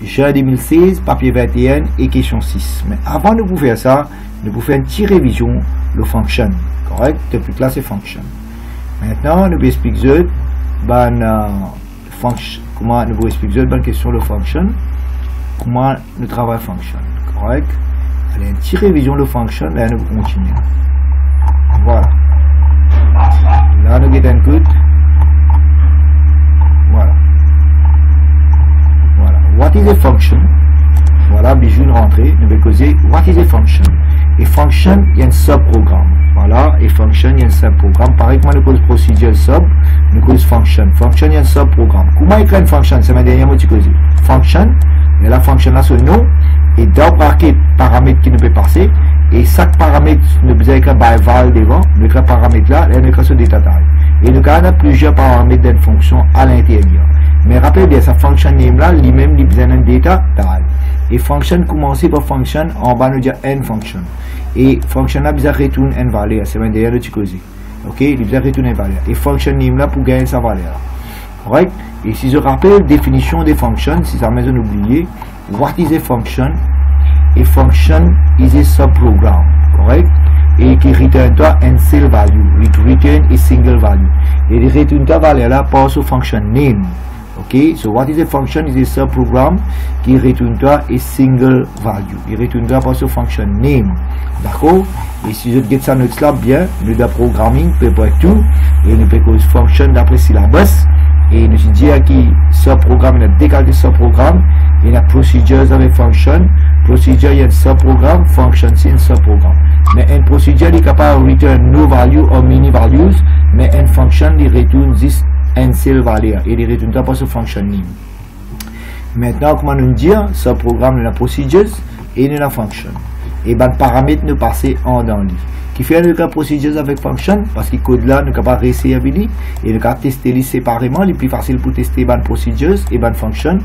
juin 2016, papier 21 et question 6. Mais avant de vous faire ça, nous vous faire une petite révision, le function. Correct? Depuis que là, c'est function. Maintenant, nous vous expliquer comment nous vous expliquer une question de function. Comment le travail fonctionne. Correct? Allez, une petite révision de function, là, nous continuons. Voilà. Là, nous get un good. Voilà. Voilà. What is a function? Voilà, bijou de rentrée. Nous allons causer what is a function? Et function, il y a un sub-programme. Voilà. Et function, il y a un sub-programme. Pareil que moi, nous cause procedure sub, nous cause function. Function, il y a un sub-programme. Comment écrire une function? C'est ma dernière mot que tu causes. Function, mais la fonction là, c'est nom. Et dans le bracket, paramètre qui nous peut passer. Et chaque paramètre, nous besoin écrire by val devant. Nous écrire paramètre là, et nous écrire sur data type. Et nous avons plusieurs paramètres d'une fonction à l'intérieur. Mais rappelez bien, sa fonction name là, lui-même, il besoin d'un data type. Et fonction commencer par fonction, en bas nous dire n function. Et fonction là, besoin retourner n valeur. C'est derrière le ticosé. Ok? Il besoin retourner n valeur. Et fonction name là pour gagner sa valeur. Correct? Et si je rappelle définition des fonctions, si ça m'a oublié, what is a function? A function is a subprogram. Correct? Et qui return toi un single value. It return a single value. Et il retourne ta valeur là par ce function name. Ok? So what is a function? Is a subprogram qui retourne toi a single value. Il retourne toi par ce function name. D'accord? Et si je get ça note là bien, nous de programming, peut pas tout. Et nous peut cause function d'après syllabus. Et nous dit qui subprogramme, il y a décalé subprogramme, il y a procedures avec function, procedure il y a un subprogramme, function c'est un subprogramme. Mais une procedure il est capable de return no value ou mini values, mais une function il retourne juste un seul value et il retourne pas ce function name. Maintenant comment nous dire subprogramme il y a procedures et il y a function. Et ben paramètres nous passer en dans lui. Qui fait le procedures avec function parce que code là nous capable réessayer avec lui et nous capable tester les séparément, les plus facile pour tester ban procedures et ban function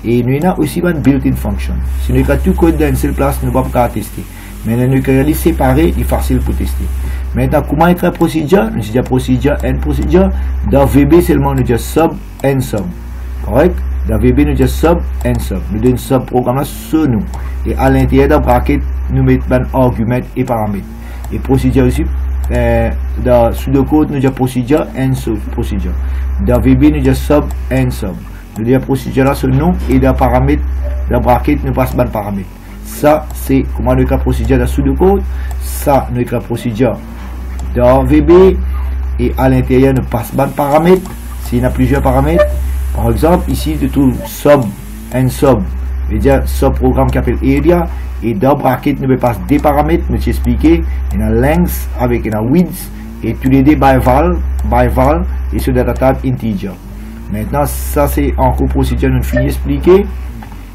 et nous avons aussi ban built-in function. Si nous avons tout code dans une seule place, nous ne pouvons pas tester. Mais nous avons les séparer, il est facile pour tester. Maintenant comment écrire procedure? Nous disons procedure n procedure. Dans VB seulement nous disons sub n sub. Correct? Dans VB nous disons sub n sub. Nous donnons sub programme sur nous et à l'intérieur de bracket nous mettons ban argument et paramètres. Et procédure aussi, dans pseudocode, nous avons procédure and sub procédure. Dans VB, nous avons sub and sub. Nous avons procédure là sur nom et dans paramètres, dans bracket, nous passons ban paramètres. Ça, c'est comment nous avons procédure dans pseudocode. Ça, nous avons procédure dans VB et à l'intérieur, nous passons ban paramètres. S'il y a plusieurs paramètres, par exemple, ici, de tout sub and sub, c'est-à-dire sub-programme qui appelle area. Et dans bracket, nous passons des paramètres, nous expliquer. Il y a length avec il y a width et tous les deux by val et sur data type integer. Maintenant, ça c'est encore procédure nous finit expliquer.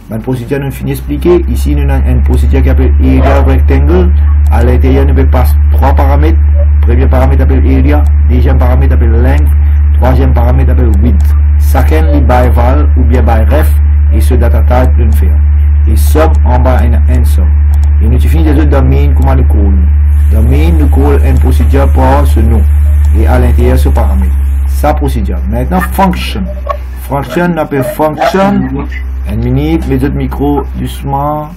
Dans la procédure nous finit expliquer. Ici, nous avons une procédure qui appelle area rectangle. À l'intérieur, nous passons trois paramètres. Premier paramètre appelle area, deuxième paramètre appelle length, troisième paramètre appelle width. Chacun est by val ou bien by ref et sur data type nous faire. Et sub en bas il y a un sub. Et nous finissons les autres dans main, comment nous call. Dans main, nous call une procédure pour ce nom. Et à l'intérieur, ce paramètre. Ça, procédure. Maintenant, function. Function, on appelle function. Une minute, mes autres micros, doucement.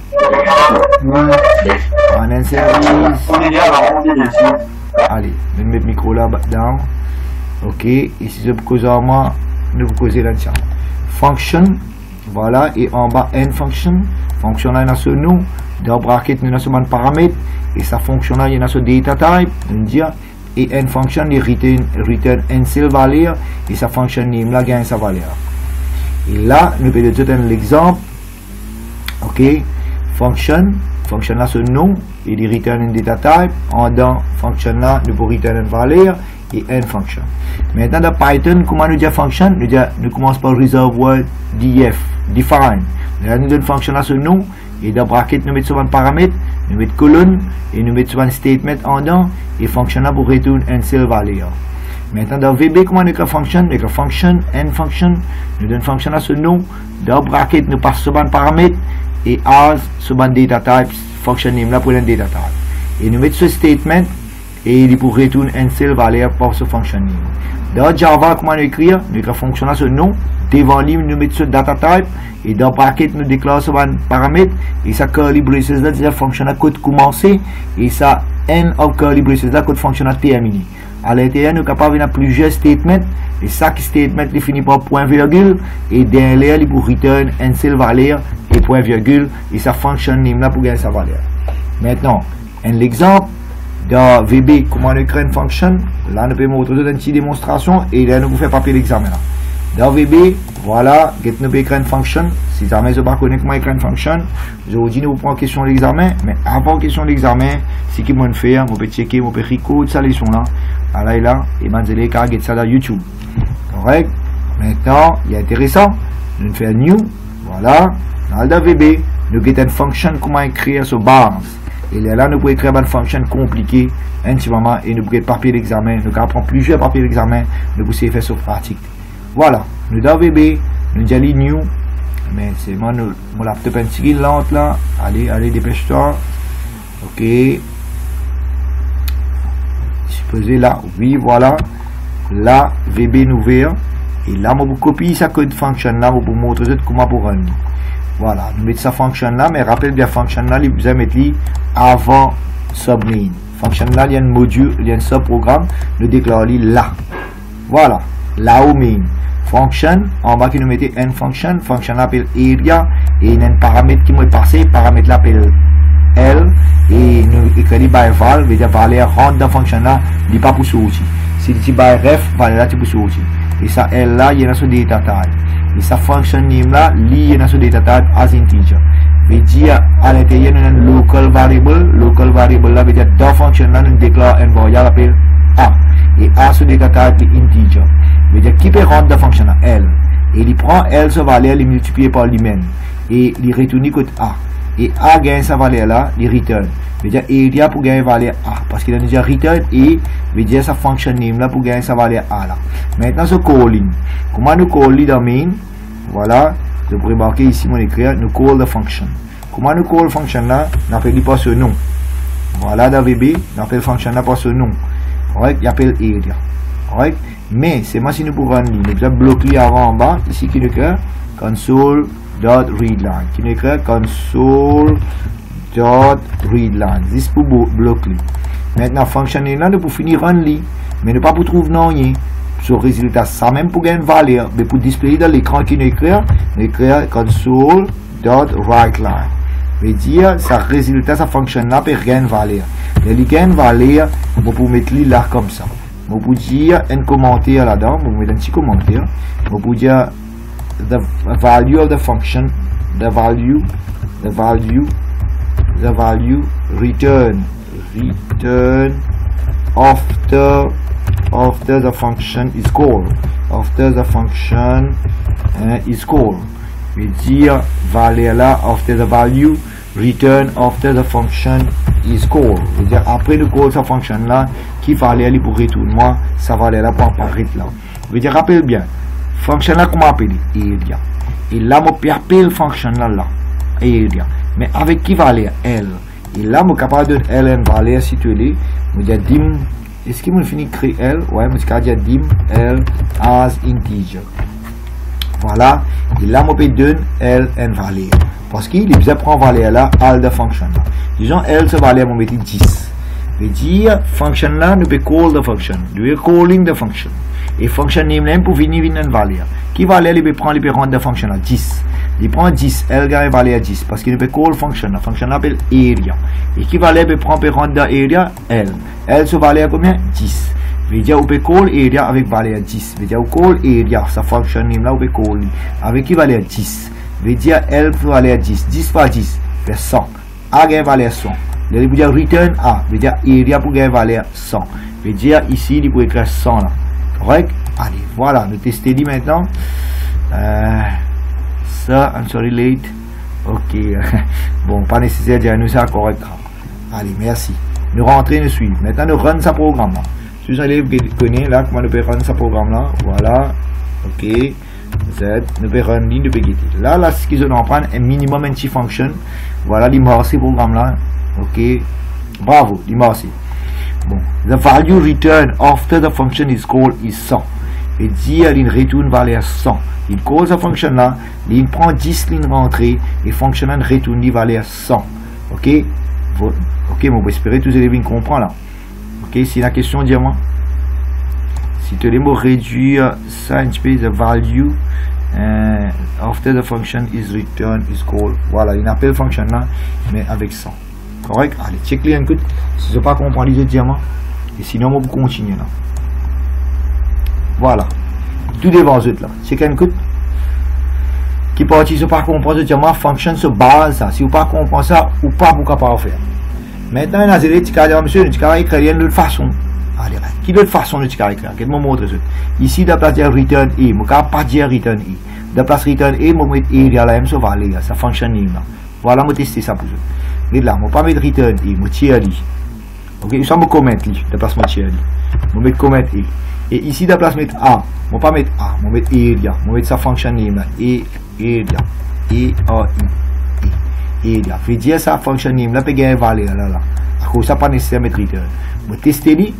En un service. Allez, je vais mettre le micro là, down. Ok. Et si je vous cause en moi, nous vous causez là-dessus. Function. Voilà, et en bas, n function. Fonction là, il y a ce nom. Dans bracket, il y a ce paramètre. Et sa fonction là, il y a ce data type. Et n function, il return n seul valeur. Et sa fonction name là, gagne sa valeur. Et là, nous pouvons donner un exemple. Ok. Function là, ce nom. Il return un data type. En dans function là, nous pouvons return une valeur. Et n function. Maintenant dans Python, comment nous disons function? Nous commençons par reservoir def, define. Là, nous donnons fonction là sur nous et dans bracket nous mettons sur un paramètre, nous mettons colonne et nous mettons sur un statement en dedans et fonction là pour retourner un seul valeur. Maintenant dans VB comment nous avons function? Nous avons function, n function, nous donnons fonction là sur nous, dans bracket nous passons sur un paramètre et as sur un data type, function name là pour un data type. Et nous mettons ce statement et il pour retourner un seul valeur pour ce function name. Dans Java, comment nous écrire fonction là ce nom, devant lui, nous mettons ce data type, et dans bracket, nous déclarons ce paramètre, et ça curly braces là, c'est la fonction là code commencer, et ça end of curly braces là, code fonction là terminé. À l'intérieur, nous sommes capables de plusieurs statements, et chaque statement est fini par point virgule, et derrière, il pour return un seul valeur, et point virgule, et ça fonction name là pour gagner sa valeur. Maintenant, un exemple, dans VB, comment on crée une fonction, là, nous pouvons montrer une petite démonstration, et là, nous pouvons faire papier l'examen là. Dans VB, voilà, nous pouvons créer une fonction. Si jamais je ne sais pas comment créer une fonction, aujourd'hui nous prenons question de l'examen, mais avant question de l'examen, ce qu'il faut faire, on peut checker, on peut recorder sa leçon là, là et là, et vous allez regarder ça dans YouTube. Correct? Maintenant, il est intéressant, nous faisons new, voilà, dans VB, nous avons une fonction comment écrire sur base. Et là, nous pouvons écrire une fonction compliquée, intimement, et nous pouvons papier d'examen, nous pouvons prendre plusieurs papiers d'examen, nous pouvons faire sur pratique. Voilà, nous dans VB, nous avons new, mais c'est moi, mon laptop un petit lente là, allez, dépêche-toi, ok, supposé là, oui, voilà, là, VB nous ouvert, et là, je vais copier sa code fonction là, pour vous montrer comment pour run. Voilà, nous mettons sa fonction là, mais rappelez bien, fonction là, vous allez mettre avant submain. Fonction là, il y a un module, il y a un sub-programme, nous déclarons là. Voilà, là au main. Function, en bas qui nous mettez une fonction l'appelle area, et il y a un paramètre qui m'a passé, paramètre l'appelle L, et nous écrivons by val, veut dire valeur rentre dans fonction là, il n'est pas pour sortir. Si tu by ref, valeur là, tu peux sortir. Et ça L là, il y a sur data type. Et sa fonction name là, il y a sur data type as integer. Veut dire à l'intérieur, nous avons un local variable là, veut dire dans fonction là, nous déclarons une variable appelle A. Et A sur data type est integer. Veut dire qui peut rentrer dans fonction là, L. Et il prend L sa valeur, il multiplie par lui-même. Et il retourne côté A. Et A gagne sa valeur là, il return. Veut dire area pour gagner valeur A. Parce qu'il a déjà return et veut dire sa fonction name là pour gagner sa valeur A là. Maintenant ce calling. Comment nous calling dans main? Voilà. Je pourrais marquer ici mon écrit, nous call the function. Comment nous call function là? On appelle pas ce nom. Voilà dans VB, on appelle function là par ce nom. Correct? Il appelle area. Correct? Mais c'est moi si nous pouvons rendre, nous avons bloqué avant en bas, ici qui nous crée console.readline. Qui nous crée console.readline. C'est pour bloquer. Maintenant, fonction là, nous pouvons finir rendre, mais nous pas pour trouver non rien. Sur résultat, ça même pour gagner une valeur, mais pour displayer dans l'écran qui nous écrit console.writeline. Veut dire, ça résultat, ça fonctionne là, peut gagner une valeur. Mais il gagne une valeur, on peut mettre là comme ça. On peut dire un commentaire là-dedans, on peut mettre un petit commentaire. On peut dire the value of the function, the value return after the function is called. After the function is called. Veut dire valeur là after the value return after the function is called. Veut dire après le call sa fonction là qui valeur là pour retourner moi ça valeur là pour apparaître là. Veut dire rappelle bien fonction là comment appeler area. Et là moi peux appeler fonction là area. Mais avec qui valeur L. Et là moi capable de L une valeur située. Moi dire dim. Est-ce que moi fini créer L? Ouais, moi je dire dim L as integer. Voilà, et là, on peut donner L une valeur. Parce qu'il est besoin de prendre valeur là, à la fonction là. Disons, L, cette valeur, on met 10. Veut dire, fonction là, nous peut call the function. Nous peut calling the function. Et function name là, pour venir une valeur. Qui valeur, il peut prendre, il peut rendre la fonction là, 10. Il prend 10, L gagne valeur 10. Parce qu'il peut call function. La fonction là appelle area. Et qui valeur, peut prendre, peut rendre area, L. L, cette valeur, combien? 10. Veut dire, on peut call area avec valeur 10. Veut dire, on call area, ça fonction name là, on peut call. Avec qui valeur 10. Veut dire, L valeur 10. 10 fois 10, fait 100. A gagne valeur 100. Là, il veut dire return A. Veut dire, area pour gagner valeur 100. Veut dire, ici, il peut écrire 100 là. Correct? Allez, voilà, nous testons maintenant. Ça, I'm sorry late. Ok. Bon, pas nécessaire de dire nous ça correct. Allez, merci. Nous rentrons, nous suivons. Maintenant, nous run ce programme là. Si vous allez connaître là, comment nous pouvons run ce programme là. Voilà. Ok. Z. Nous pouvons run ligne de PGT. Là, ce qu'ils ont prendre un minimum anti function. Voilà, l'immersive programme là. Ok. Bravo, l'immersive. Bon. The value return after the function is called is 100. et dire il retourne valeur 100. Il cause la fonction là, il prend 10 lignes rentrées et fonction là retourne la valeur 100. Ok, ok, bon, j'espère que tous les élèves comprennent là. Ok, si la question dis-moi, si tu les mots réduire ça, the value after the function is returned is called. Voilà, il appelle fonction là, mais avec 100. Correct? Allez, check les écoute. Si tu ne pas comprendre les diamants, et sinon, on va continuer là. Voilà. Tout devant eux là. Check les écoute. Qui partit, si vous ne pas comprendre les diamants, fonction se base ça. Si vous ne pas comprendre ça, ou pas, vous ne pouvez pas faire. Maintenant, il y a des gens qui disent, monsieur, tu peux écrire de l'autre façon. Allez, qui de l'autre façon tu peux écrire? Quel moment montre ça? Ici, de la place de return e, je ne peux pas dire return e. De la place return e, je vais mettre e, il y a la même chose, ça fonctionne là. Voilà, je vais tester ça pour vous. Et là, je ne vais pas mettre return e, je vais tirer li. Ok, je vais comment de place de tirer li. Je vais mettre comment e. Et ici, de la place de mettre a, je ne vais pas mettre a, je vais mettre e, je vais mettre ça fonctionne là. E, a, i. Je vais dire ça fonctionne là, peut gagner valeur là. À cause ça, pas nécessaire de mettre return. Je vais tester li.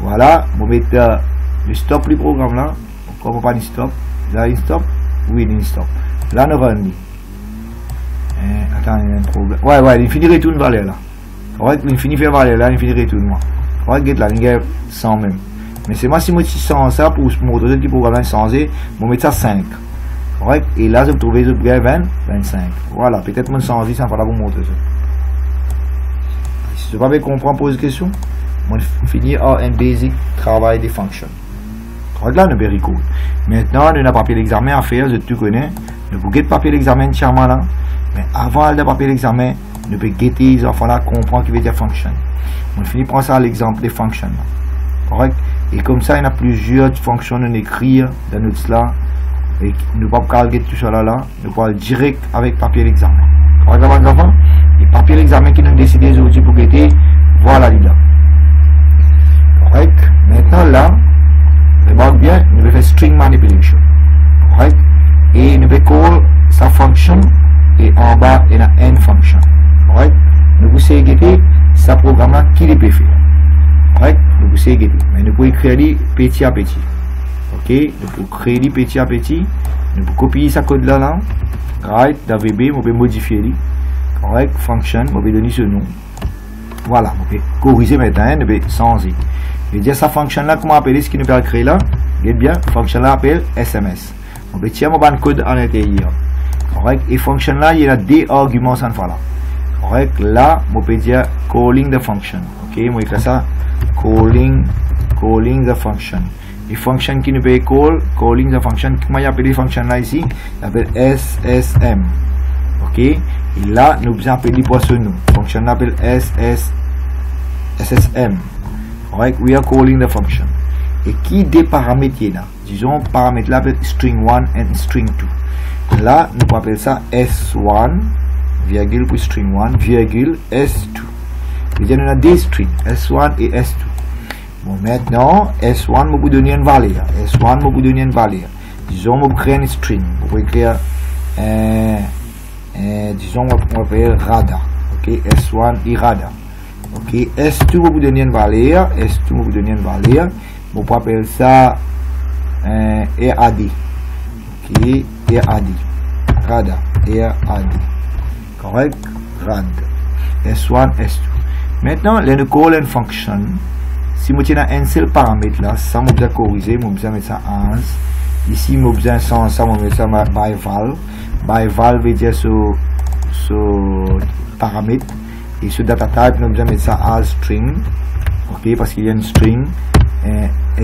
Voilà, je vais mettre le stop du programme là. Comme on pas dit stop, là il stop, oui il stop. Là on run. Attends, il y a un problème. Ouais, l'infini retourne valeur là. Correct, l'infini fait valeur là, l'infini retourne moi. Correct, là, il y a 100 même. Mais c'est moi si je suis sans ça pour mon autre petit programme changé, je vais mettre ça 5. Correct, et là je vais trouver le 20, 25. Voilà, peut-être mon changer, ça va vous montrer ça. Si tu ne peux pas comprendre, pose une question. On finit un basic travail des fonctions. Correct là, on est very cool. Maintenant, on a papier l'examen à faire, je te connais. Ne vous guettez papier l'examen entièrement là. Mais avant de papier l'examen, ne peut guetter les enfants là, comprendre ce qui veut dire fonction. On finit par ça à l'exemple des fonctions. Correct? Et comme ça, il y a plusieurs fonctions à écrire dans notre là. Et nous ne pouvons pas calculer tout ça là. Nous pouvons direct avec papier l'examen. Correct là, les enfants? Et papier l'examen qui nous décide aujourd'hui pour guetter, voilà les là. Correct. Maintenant là, remarque bien, nous allons faire string manipulation. Correct. Et nous allons call sa fonction et en bas il y a end function. Correct. Nous pouvons guetter sa programme qui les peut faire. Correct. Nous pouvons guetter. Mais nous pouvons écrire petit à petit. Ok. Nous pouvons créer petit à petit. Nous pouvons copier sa code là. Right. Dans VB, nous pouvons modifier. Correct. Function, nous pouvons donner ce nom. Voilà. Nous pouvons corriger maintenant. Nous pouvons changer. Je vais dire sa fonction là, comment appeler ce qui nous peut créer là. Regardez bien, fonction là appelle SMS. On peut tirer mon code à l'intérieur. Correct. Et fonction là, il y a des arguments sans fois là. Correct. Là, on peut dire calling the function. Ok, moi écris ça. Calling the function. Et fonction qui nous peut calling the function. Comment il appelle les fonctions là ici? Il appelle SSM. Ok. Et là, nous pouvons appeler pour ce nom. Fonction là appelle SSM. Correct, we are calling the function. Et qui des paramètres là? Disons, paramètres là appellent string 1 et string 2. Là, nous pouvons appeler ça S1, virgule pour string 1, virgule S2. Il y a des strings, S1 et S2. Bon, maintenant, S1, je vous donner une valeur. S1, je vous donner une valeur. Disons, je vais créer une string. Vous pouvez écrire, disons, on va faire radar. Ok, S1 et radar. Ok, S2 vous donner une valeur, S2 vous donner une valeur, on peut appeler ça RAD. Ok, RAD, radar, RAD, correct, RAD, S1, S2. Maintenant, le call and function, si vous avez un seul paramètre là, ça vous besoin corriger, vous besoin mettre ça 11. Ici, vous besoin sans ça, vous mettez ça by val. By val veut dire ce paramètre. Et ce data type, nous allons mettre ça as string. Ok, parce qu'il y a une string.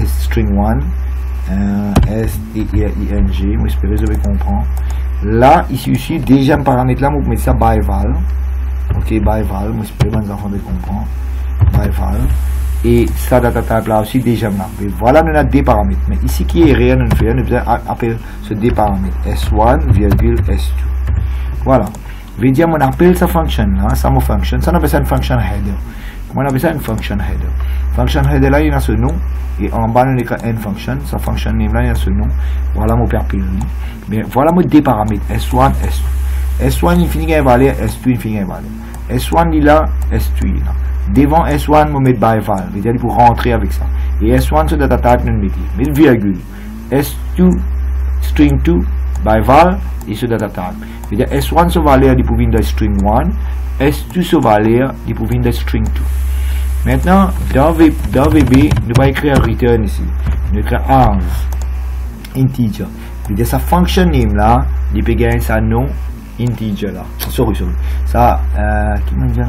String 1. S-T-R-I-N-G. Moi, j'espère que vous avez compris. Là, ici, deuxième paramètre là, vous mettez ça by val. Ok, by val. Moi, j'espère que les enfants de comprendre. By val. Et ça, data type là aussi, deuxième là. Mais voilà, nous avons deux paramètres. Mais ici, qui est réel, nous allons appeler ce deux paramètres. S1, virgule S2. Voilà. Je vais dire, on appelle sa fonction là, ça me fonction, ça on appelle ça une function header. Comment on appelle ça une function header? Function header là, il y a ce nom, et en bas, on écrit end function, sa function name là, il y a ce nom. Voilà mon père. Mais voilà mes deux paramètres, S1, S2. S1, il finit avec valeur, S2, il finit avec valeur. S1, il est là, S2, il est là. Devant S1, je vais mettre by val, c'est-à-dire pour rentrer avec ça. Et S1, c'est data type, nous mettons. Mais virgule. S2 string 2 by val et ce data type. C'est-à-dire S1 se valeur du pouvin de string 1, S2 se valeur du pouvin de string 2. Maintenant, dans VB, nous allons écrire return ici. Nous écrire args integer. C'est-à-dire sa function name là, il peut gagner sa nom integer là. Sorry. Ça, qui m'a dit là?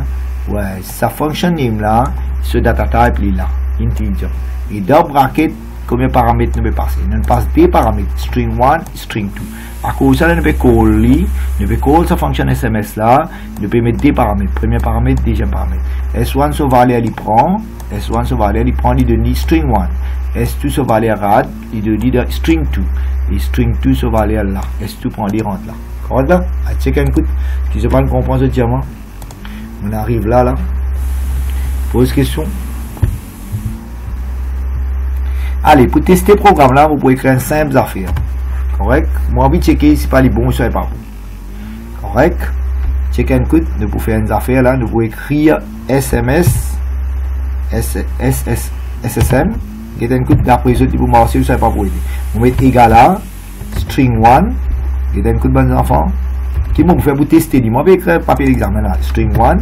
Ouais, sa function name là, ce data type là, integer. Et dans bracket, combien de paramètres nous peut passer? Nous passe des paramètres, string 1, string 2. À cause de ça, nous peut call sa fonction SMS là, nous peut mettre des paramètres. Premier paramètre, deuxième paramètre. S1 se valeur, il prend, il donne string 1. S2 se valeur rad, il donne string 2. Et string 2 se valeur là. S2 prend les rentres là. Correct là? Check un coup. Si je ne comprends pas ce diamant, on arrive là. Pose question. Allez, pour tester le programme là, vous pouvez écrire une simple affaire. Correct? Moi, envie de checker si pas les bons ou si pas bon. Correct? Check un coup. Nous pouvons faire une affaire là. Nous pouvons écrire SMS, SSM. Get un coup d'après ça, vous marquez, vous savez pas pour aider. Vous mettez égal à string 1. Get un coup de bon enfant. Qui vous faire pour tester. Moi, je vais écrire papier d'examen là. String 1.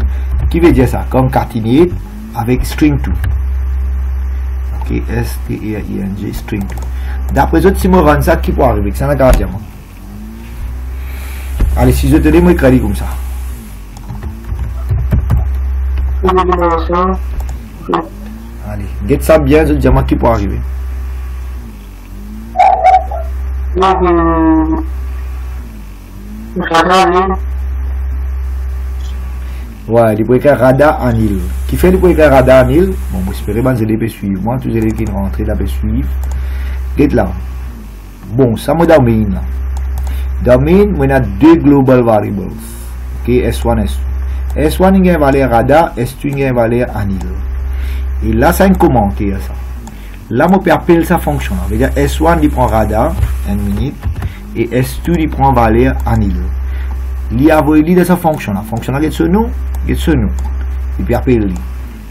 Qui veut dire ça? Concaténer avec string 2. Ok, S-T-R-I-N-G, string 2. D'après ça, si je rends ça, qui peut arriver? C'est un gardien. Allez, si je te dis, moi, je écris comme ça. Allez, get ça bien, je te dis, moi, qui peut arriver? Ouais, il peut écrire radar anil. Qui fait il peut écrire radar anil? Bon, j'espère que vous allez suivre. Moi, tous les élèves qui rentrent, là, peuvent suivre. Get là. Bon, ça me domain là. Domain, on a deux global variables. Ok, S1, S2. S1 il y a une valeur radar, S2 il y a une valeur anil. Et là, ça une commande qui est ça. Là, on peut appeler sa fonction. On veut dire S1 il prend radar, 1 minute, et S2 il prend valeur anil. Il y a de sa fonction. La fonction là, ce nom. Et puis appeler lui.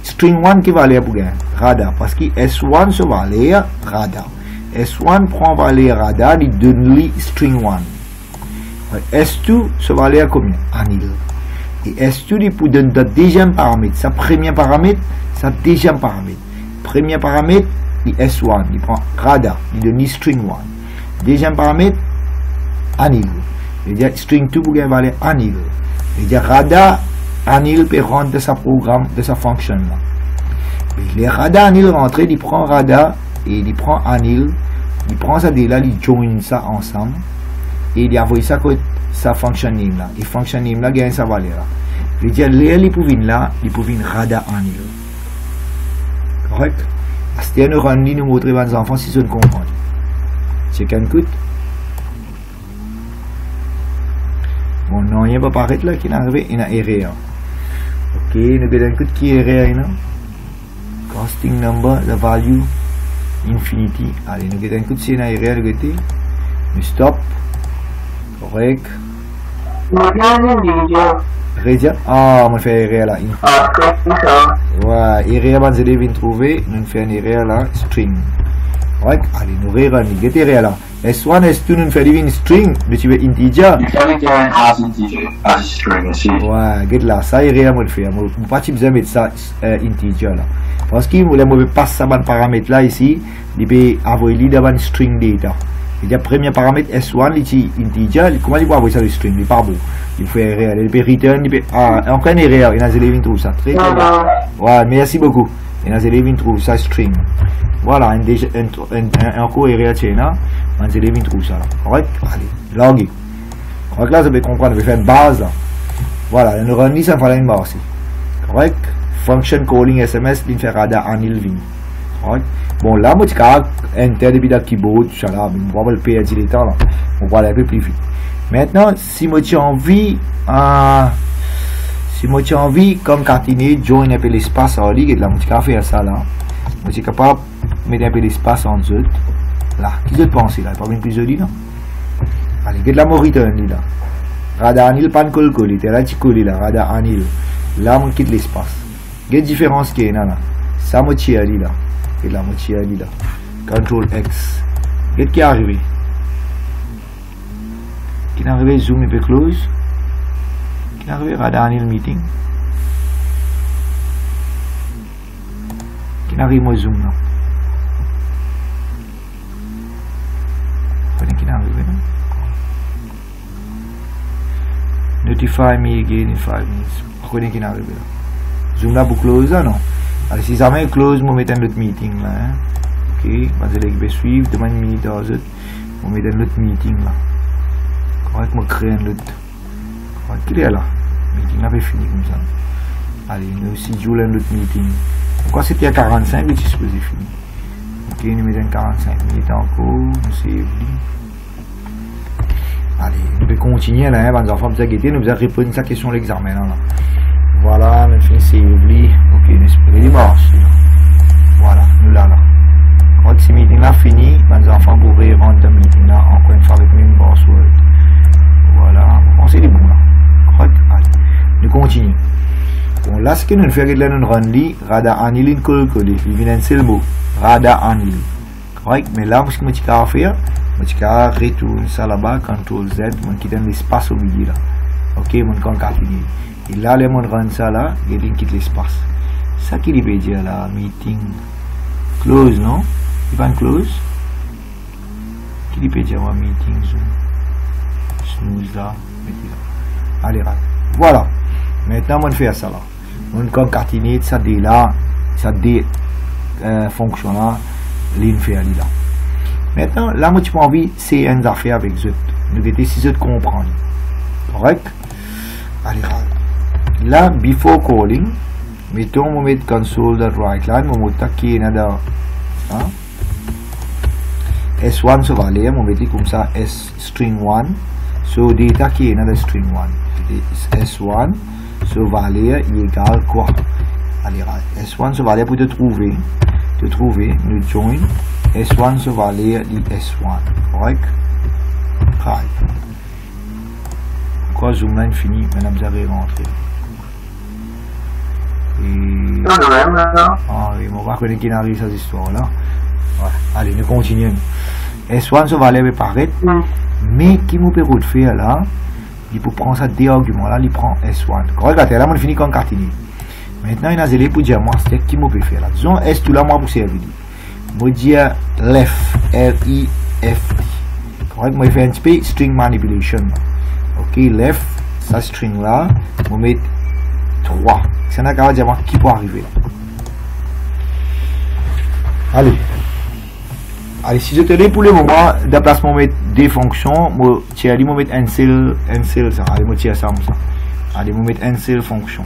String 1 qui valeur pour gagner radar. Parce que S1 se valeur radar. S1 prend valeur radar, il donne lui string 1. S2 se valeur combien? Anil. Et S2 il peut donner le deuxième paramètre. Sa premier paramètre, sa deuxième paramètre. Premier paramètre, il S1, il prend radar, il donne string 1. Deuxième paramètre, anil. C'est-à-dire string 2 pour gagner valeur anil. C'est-à-dire radar, anil peut rentrer de sa programme, de sa fonction là. Et les radar anil rentrent, il prend radar et il prend anil, il prend ça de là, il join ça ensemble et il envoie ça avec sa fonction name là. Et fonction name là gagne sa valeur là. C'est-à-dire les pour venir là, il peut venir radar anil. Correct? Parce que nous rendons nous montrer aux enfants si ils ne comprennent. Check un coup. Bon, non, il n'y a pas paraître là qui est arrivé, il y a erreur. Ok, nous avons un coup qui est erreur là. Casting number, the value, infinity. Allez, nous avons un coup qui est erreur, nous stop. Correct. Rédia. Ah, on fait erreur là. Ouais, erreur, vous allez trouver. Nous faisons une erreur là, string. Correct. Allez, nous réunissons. Get erreur là. S1, S2, nous faisons une string. Mais tu veux integer. As string aussi. Ouais, get là. Ça, erreur, on fait. On ne pas mettre ça integer là. Parce que vous voulez passer ça dans paramètre là ici. Il peut avoir une string data. Le premier paramètre S1, il integer, comment il peut avoir ça le string? Il n'est pas bon. Il faut erreur, il peut return, il peut. Ah, encore une erreur, il y a des élèves qui trouvent ça. Très bien. Ouais, merci beaucoup. Il y a des élèves qui trouvent ça string. Voilà, encore erreur, il y a des élèves qui trouvent ça. Correct? Allez, loguer. Correct là, ça peut comprendre, on va faire une base là. Voilà, nous rendons ça, il fallait une base. Correct? Function calling SMS, il fait radar anil vin. Correct? Bon, là, moi, je vais enter depuis le keyboard, tout ça là, mais on va le perdre le temps là. On va aller un peu plus vite. Maintenant, si moi, j'ai envie, comme concaténer, join un peu l'espace en ligne, là, moi, je vais faire ça là. Moi, je suis capable de mettre un peu l'espace en dessous. Là, qui je pense là? Pas bien plus joli là? Allez, get la return là. Radar anil, pas de coller, t'es là, tu colles là, radar anil. Là, on quitte l'espace. Get différence qui est là. Ça, moi, je là. Et la moitié là. Ctrl X. Qu'est-ce qui est arrivé? Qui est arrivé? Zoom et peut close. Qui est arrivé? Radar le meeting. Qui est arrivé? Moi zoom là. Qui est arrivé là? Notify me again in 5 minutes. Pourquoi qui est arrivé là? Zoom là pour close là non? Alors si ça met close, je vais mettre un autre meeting là. Hein? Ok, je vais suivre, demain une minute à autre. Je vais mettre un autre meeting là. Comment je vais créer un autre? Comment qu'il est là? Le meeting là va fini comme ça. Allez, nous aussi jouons un autre meeting. Pourquoi c'était à 45 et tu es supposé finir? Ok, nous mettons 45 minutes encore. Nous c'est allez, nous allons continuer là, hein, les enfants, nous allons répondre à la question de l'examen là. Voilà, nous finissons c'est oublié. Ok, nous espérons dimanche. Voilà, nous là. Quand ce meeting là fini, les enfants pourraient rendre le meeting là encore une fois avec même password. Voilà, on sait les bons là. Allez, nous continuons. Bon, là, ce que nous faisons, là, nous rendons radar annealing coller. Il vient un seul mot, radar annealing. Correct, mais là, ce que je vais faire, je vais retourner ça là-bas, CTRL Z, je quitte l'espace au milieu là. Ok, je concaténer. Et là, je rends ça là, je quitte l'espace. Ça qui veut dire là, meeting close, non? Il va close. Qui peut dire meeting zoom? Snooze là, allez, voilà. Maintenant, on fait ça là. On concaténer ça dès là, ça dès fonction là, l'in fait là. Maintenant, là, moi, tu peux envie, c'est une affaire avec eux. Nous allons essayer de comprendre. Correct? Allez, là, before calling, mettons, on met console.write line, on met qui est là. S1 se va aller, on met comme ça, S string 1. So, data qui est là, string 1. S1 se va aller, il égale quoi? Allez, S1 se va aller pour te trouver, nous join. S1 se va aller S1, correct? Right. Pourquoi zoom line fini? Maintenant vous avez rentré. Et... ah oui, on va connaître qui arrive cette histoire là. Ouais. Allez, nous continuons. S1 se va aller apparaître, mais qui nous peut faire là? Il peut prendre ça des arguments là, il prend S1. Correct? Là, on finit concaténer. Maintenant, il y a des pour dire moi, c'est qui nous peut faire là. Disons S tout là, moi pour servir. Moi dire left, L-I-F-T. Correct? Moi faire un petit peu string manipulation. Ok, left, ça string là, moi mettre 3. C'est un cas dire moi qui peut arriver là. Allez, si je te dis pour le moment, déplacement mettre des fonctions, moi tiens, moi mettre un seul ça. Allez, moi tiens ça comme ça. Allez, moi mettre un seul fonction.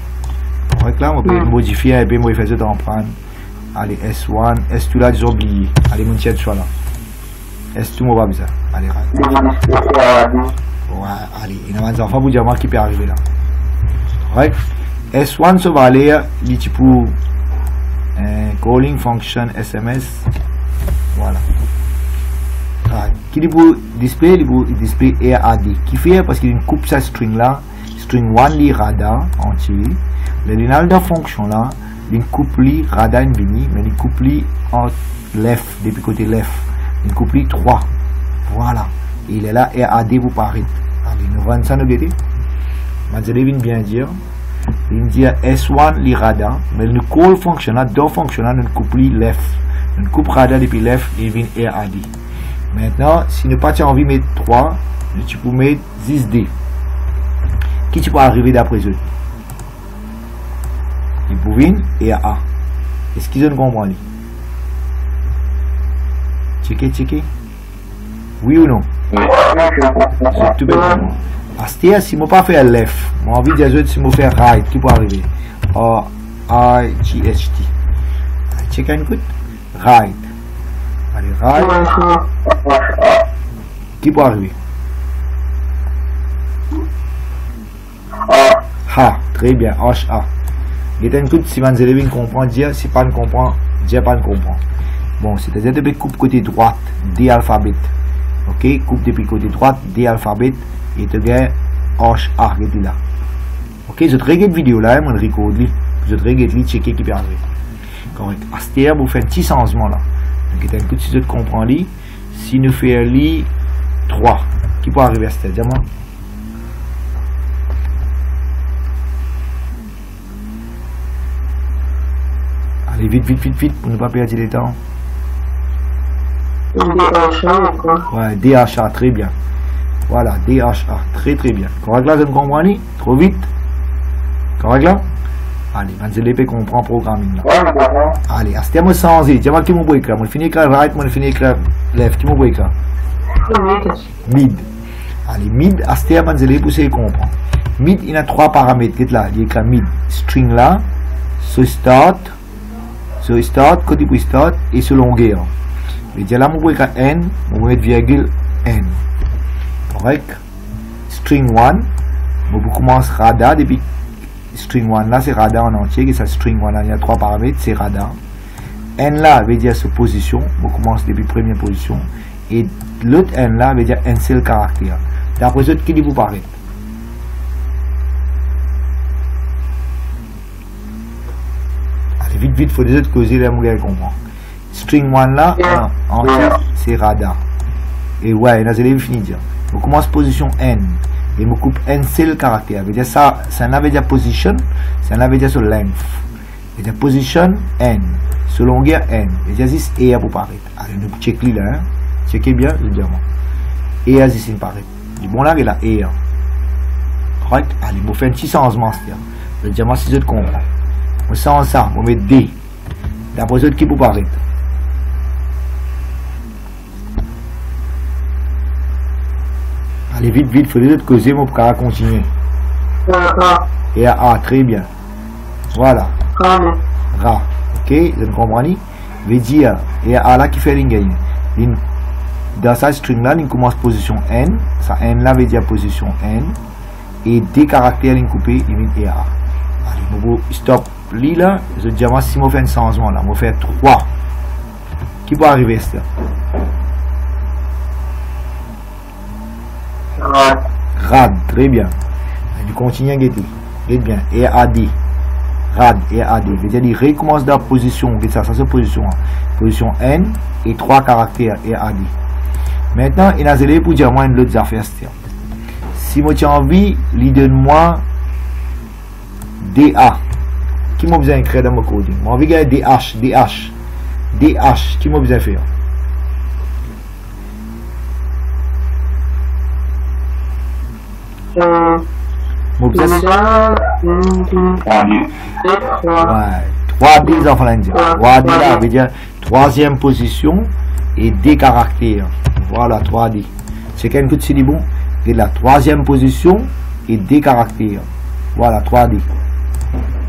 Correct là, on peut modifier et puis moi faire ça en prendre. Allez, S1, S2 là, j'ai oublié. Allez, mon tiens de choix là. S2, moi, pas besoin. Allez, ouais, allez, il y a des enfants pour dire moi qui peut arriver là. Correct? S1 se va aller, il dit pour calling function SMS. Voilà. Qui dit pour display, il dit display RAD. Qui fait parce qu'il coupe sa string là, string 1 li radar entier. Le linéal de fonction là, il coupe li radar infini, mais il coupe li en left, depuis côté left. Il coupe li 3. Voilà. Et il est là RAD pour paraître. Allez, nous rendons ça nous aider. Je vais bien dire. Il dit S1 li radar, mais le call fonction là, deux fonctions là, nous coupe li left. Nous coupe radar depuis left et vient RAD. Maintenant, si nous pas envie de mettre 3, tu peux mettre 10D. Qui tu peux arriver d'après eux? Il peut venir et A. Est-ce qu'ils ont compris? Checker. Oui ou non? C'est tout bêtement. C'est-à-dire, si je ne pas faire left, j'ai envie de dire si je fais right, qui peut arriver? R-I-G-H-T. Check un coup. Right. Allez, right. Qui peut arriver? Ha. Très bien. H-A. Il y a un coup, si vous avez comprendre, dire, si pas ne comprend, dire pas ne comprend. Bon, c'est-à-dire depuis coupe côté droite, D alphabet. Ok, coupe depuis côté droite, D alphabet, et tu gagnes H-A, regardez là. Ok, je te regarde vidéo là, je record, je te regarde, checker qui peut arriver. Correct. À ce terme, vous faites un petit changement là. Donc, il y a un coup, si je te comprends, si nous faisons li 3, qui peut arriver à cette dis-moi. Allez, vite, pour ne pas perdre le temps. Ouais, DHA, très bien. Voilà, DHA, très bien. Correct là, je me comprends, trop vite. Correct là? Allez, je vais comprendre le programming là. Allez, à ce terme, sans y, dis-moi qui m'a écrit. Je finis écrire right, je finis écrire left. Qui m'a écrit? Mid. Allez, mid, à ce terme, je vais pousser comprendre. Mid, il y a 3 paramètres là. Il y a mid, string là, so start, côté pour start, et ce longueur. Je vais dire là, je vais écrire n, je vais mettre virgule n. Correct? String 1, je vais commencer radar depuis. String 1 là c'est radar en entier, et ça string 1 là il y a 3 paramètres, c'est radar. N là veut dire sa position, on commence depuis première position, et l'autre N là veut dire un seul caractère. D'après ce qui dit vous paraît. Allez vite, faut des autres causer là, mon gars comprend. String 1 là entier c'est radar. Et ouais, là c'est fini dire. On commence position N. Et me coupe un seul caractère. Veut dire ça veut dire position, ça veut dire sur length. Veut dire position n, sur longueur n. Veut dire ici et pour paraître. Allez, nous checkez là, hein. Checkez bien le diamant. Et ici il paraît. Du bon là il a et. Correct. Allez, vous faites un petit changement c'est le diamant si je comprends. On sent ça, on met D. D'après ce qui pour paraître. Allez vite, il faut les causer, mon pour continuer. Et A, très bien. Voilà. Ra. Ok, vous comprenez? Veut dire, et A là qui fait l'ingénieur. Dans sa string là, il commence position N. Ça N là veut dire position N. Et des caractères, il coupe, il met et A. Allez, vous stop. Li là, je dis, moi, si je fais un changement là, je fais 3. Qui peut arriver ça? Rad, très bien. Du continue à guetter. Guette bien. Et AD. Rad et AD. C'est-à-dire qu'il recommence dans la position. Ça c'est position 1. Position N et 3 caractères et AD. Maintenant, il a zélé pour dire moi une autre affaire. Si moi j'ai envie, il donne-moi DA. Qui m'a besoin d'écrire dans mon coding? Moi envie de DH. Qui m'a besoin de faire? Ouais, 3D enfants indiens. 3D là veut dire troisième position et des caractères. Voilà 3D. C'est quelque chose de bon. Et la troisième position et des caractères. Voilà 3D.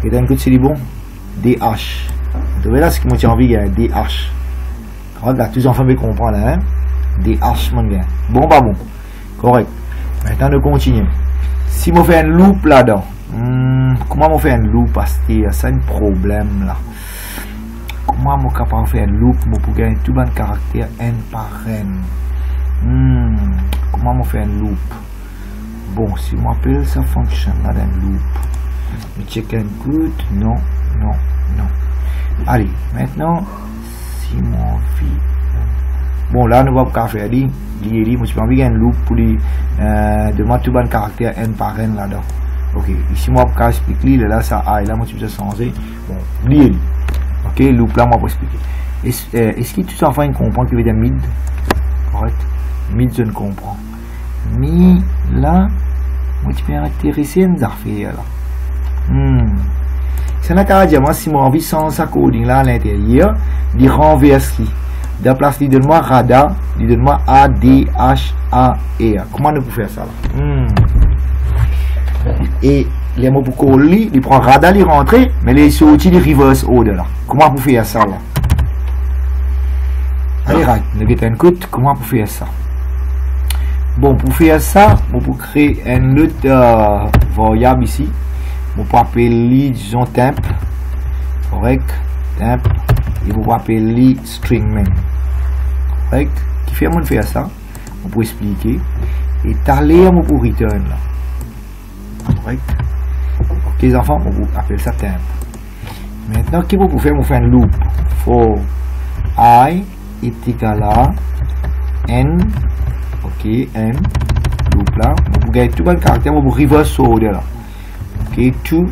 Et quelque chose de bon. DH. Vous voyez là ce qui m'a envie, il y a DH. Regarde, tous les enfants veulent comprendre hein. DH mon gars. Bon pas bon. Correct. Maintenant nous continuons. Si je fais un loop là-dedans, comment je fais un loop? Parce que c'est un problème là. Comment je suis capable de faire un loop pour gagner tout le caractère n par n? Comment je fais un loop? Bon, si je m'appelle ça fonction là d'un loop. Je check un good. Non. Allez, maintenant, si je envie. Bon, là, nous allons faire faire moi je peux envoyer un loop pour lui demander tout le caractère n par n là-dedans. Ok, ici, moi, je vais expliquer, là, ça a, et là, moi, je peux changer. Bon, lié. Ok, loop là, moi, je vais expliquer. Est-ce que tous les enfants comprennent ce que veut dire mid? Correct. Mid, je ne comprends. Mais là, moi, je peux intéresser à une affaire là. C'est là qu'à dire, moi, si moi, envie sans sa coding là à l'intérieur, il renverse qui. De la place, il donne-moi radar, il donne-moi A, D, H, A, E. Comment nous pouvons faire ça là? Et les mots pour coller, il prend radar, il rentre, mais il sortit du reverse order là. Comment vous faire ça là? Allez, nous avons un coup, comment vous faire ça? Bon, pour faire ça, on peut créer un autre variable ici. On peut appeler, disons, temp. Correct? Temp. Et vous appeler stringman. Correct? Qui fait moi de faire ça? On peut expliquer. Et t'aller moi pour return là. Correct? Ok les enfants, on peut appeler ça temp. Maintenant, qu'est-ce que vous faire? On fait un loop. For I est égal à N, ok, N, loop là, vous gagnez tout le caractère, vous reverse order là, ok, tout,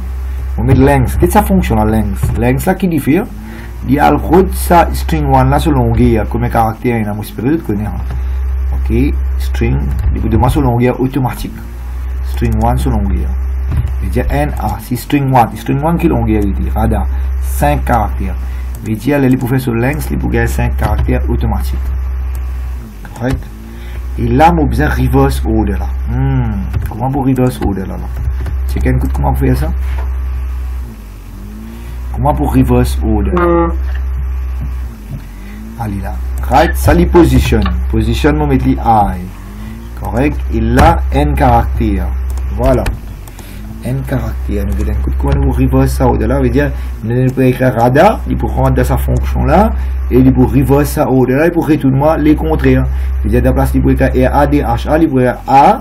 vous mettez length, qu'est-ce que ça fonctionne la length? Length là qui diffère, il y a le route ça, string 1 là, sur longueur, comme un caractère, il y a un esprit de connaître, ok, string, il vous demande sur longueur automatique, string 1 sur longueur, il dit NA, c'est string 1 qui est longueur, il dit, radar, 5 caractères, il dit, il peut faire sur length, il peut gagner 5 caractères automatiques. Correct. Et là, on a besoin de reverse order là. Comment pour reverse order là? C'est comment vous faire ça? Comment pour reverse order? Allez là. Right, ça les position. Position, on met les I. Correct. Et là, N caractère. Voilà. N caractère. Nous allons comment nous reverse ça order là? On veut dire, nous pouvons écrire radar, il peut rendre dans sa fonction là. Et il peut reverse ça au delà, il peut retourner les contraires. Il y a de la place, il peut écrire A, D, H, A, il peut écrire A,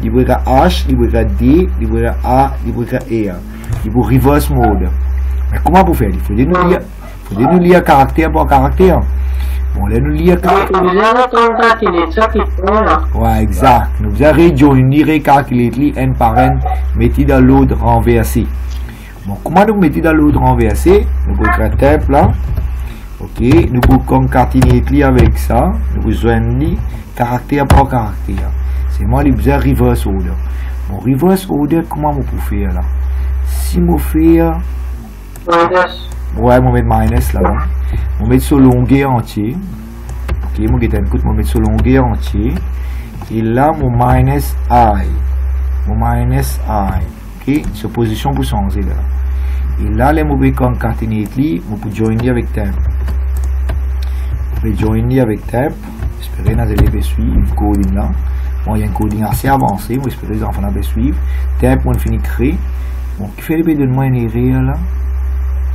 il peut écrire H, il peut écrire D, il peut écrire A, il peut écrire E. Il peut reverse mode. Mais comment pour faire? Il faut nous lire caractère par caractère. Bon, là, nous lire caractère. Ouais, exact. Nous allons rejoindre, recalculer N par N, mettre dans l'ordre renversé. Bon, comment nous mettons dans l'ordre renversé? Nous pouvons écrire temp là. Ok, nous pouvons concaténer avec ça, nous pouvons joindre caractère par caractère. C'est moi qui besoin reverse order. Bon, reverse order, comment on peut faire là? Si on fait. Ouais, on met minus là. On met sur longueur entier. Ok, on met sur longueur entier. Et là, mon minus I. Mon minus I. Ok, sur position pour changer là. Et là, les mots concaténer, on peut joindre avec temp. On peut joindre avec temp. J'espère que les élèves suivent coding là. Bon, il y a un coding assez avancé. J'espère que les enfants vont suivre. Temp, on finit de créer. Bon, qui fait les de moi une erreur là?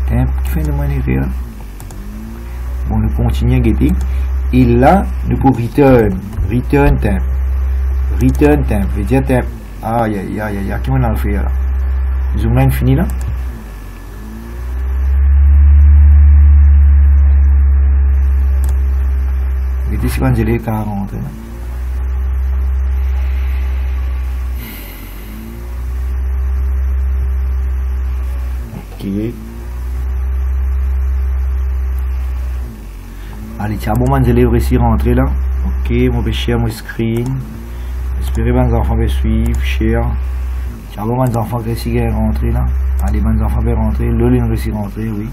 Temp, qui fait de moi une erreur? Bon, nous continuons à guetter. Et là, nous pouvons return temp. Return temp. Je veux dire temp. Ah, il y a qui on a le fait là? Zoom line fini là? Regardez si quand je l'ai 40. Ok. Allez, tiens, bon, je l'ai réussi à rentrer là. Ok, mon vais share mon screen. J'espère que mes enfants vont suivre. Share. Tiens, bon, mes enfants réussi à rentrer là. Allez, mes enfants vont rentrer. L'autre, ils réussi à rentrer, oui.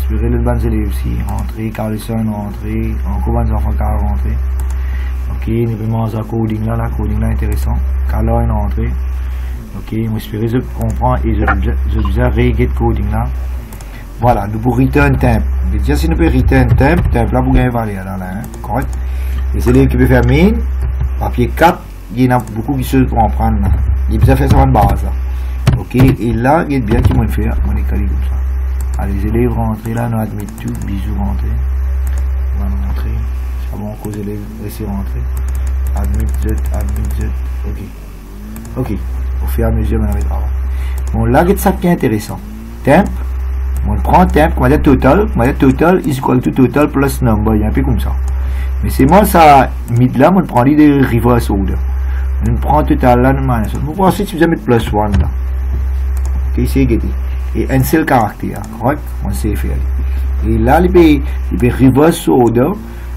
J'espère le ban élèves aussi. Rentrer, Carlson rentrer. Encore des enfants qui ont rentré. Ok, nous pouvons manger coding là. La coding là intéressant. Carla est rentré. Ok, j'espère que je comprends et je dois régler coding là. Voilà, nous pouvons return temp. Déjà, si nous pouvons return temp là pour gagner valeur là, hein, correct. Les élèves qui peuvent faire main, papier 4, il y en a beaucoup qui se pour en prendre là. Il peut faire ça en base là. Ok, et là, il y a bien qui vont faire, on est calé comme ça. Allez, les élèves rentrés là, nous admettons tout, bisous rentrés. On va nous montrer. C'est bon, cause élèves, laissez rentrer. Admit, ok. Ok, au fur et à mesure, on va mettre avant. Bon, là, il y a ça qui est intéressant. Temp. On prend temp, on va dire total is equal to total plus number, il y a un peu comme ça. Mais c'est moi ça, mid là, on prend l'idée de reverse order. On prend total là, on manage. On va ensuite, si vous avez plus 1 là. Ok, c'est égalité. Et un seul caractère, correct? On sait faire. Et là, il peut reverse order,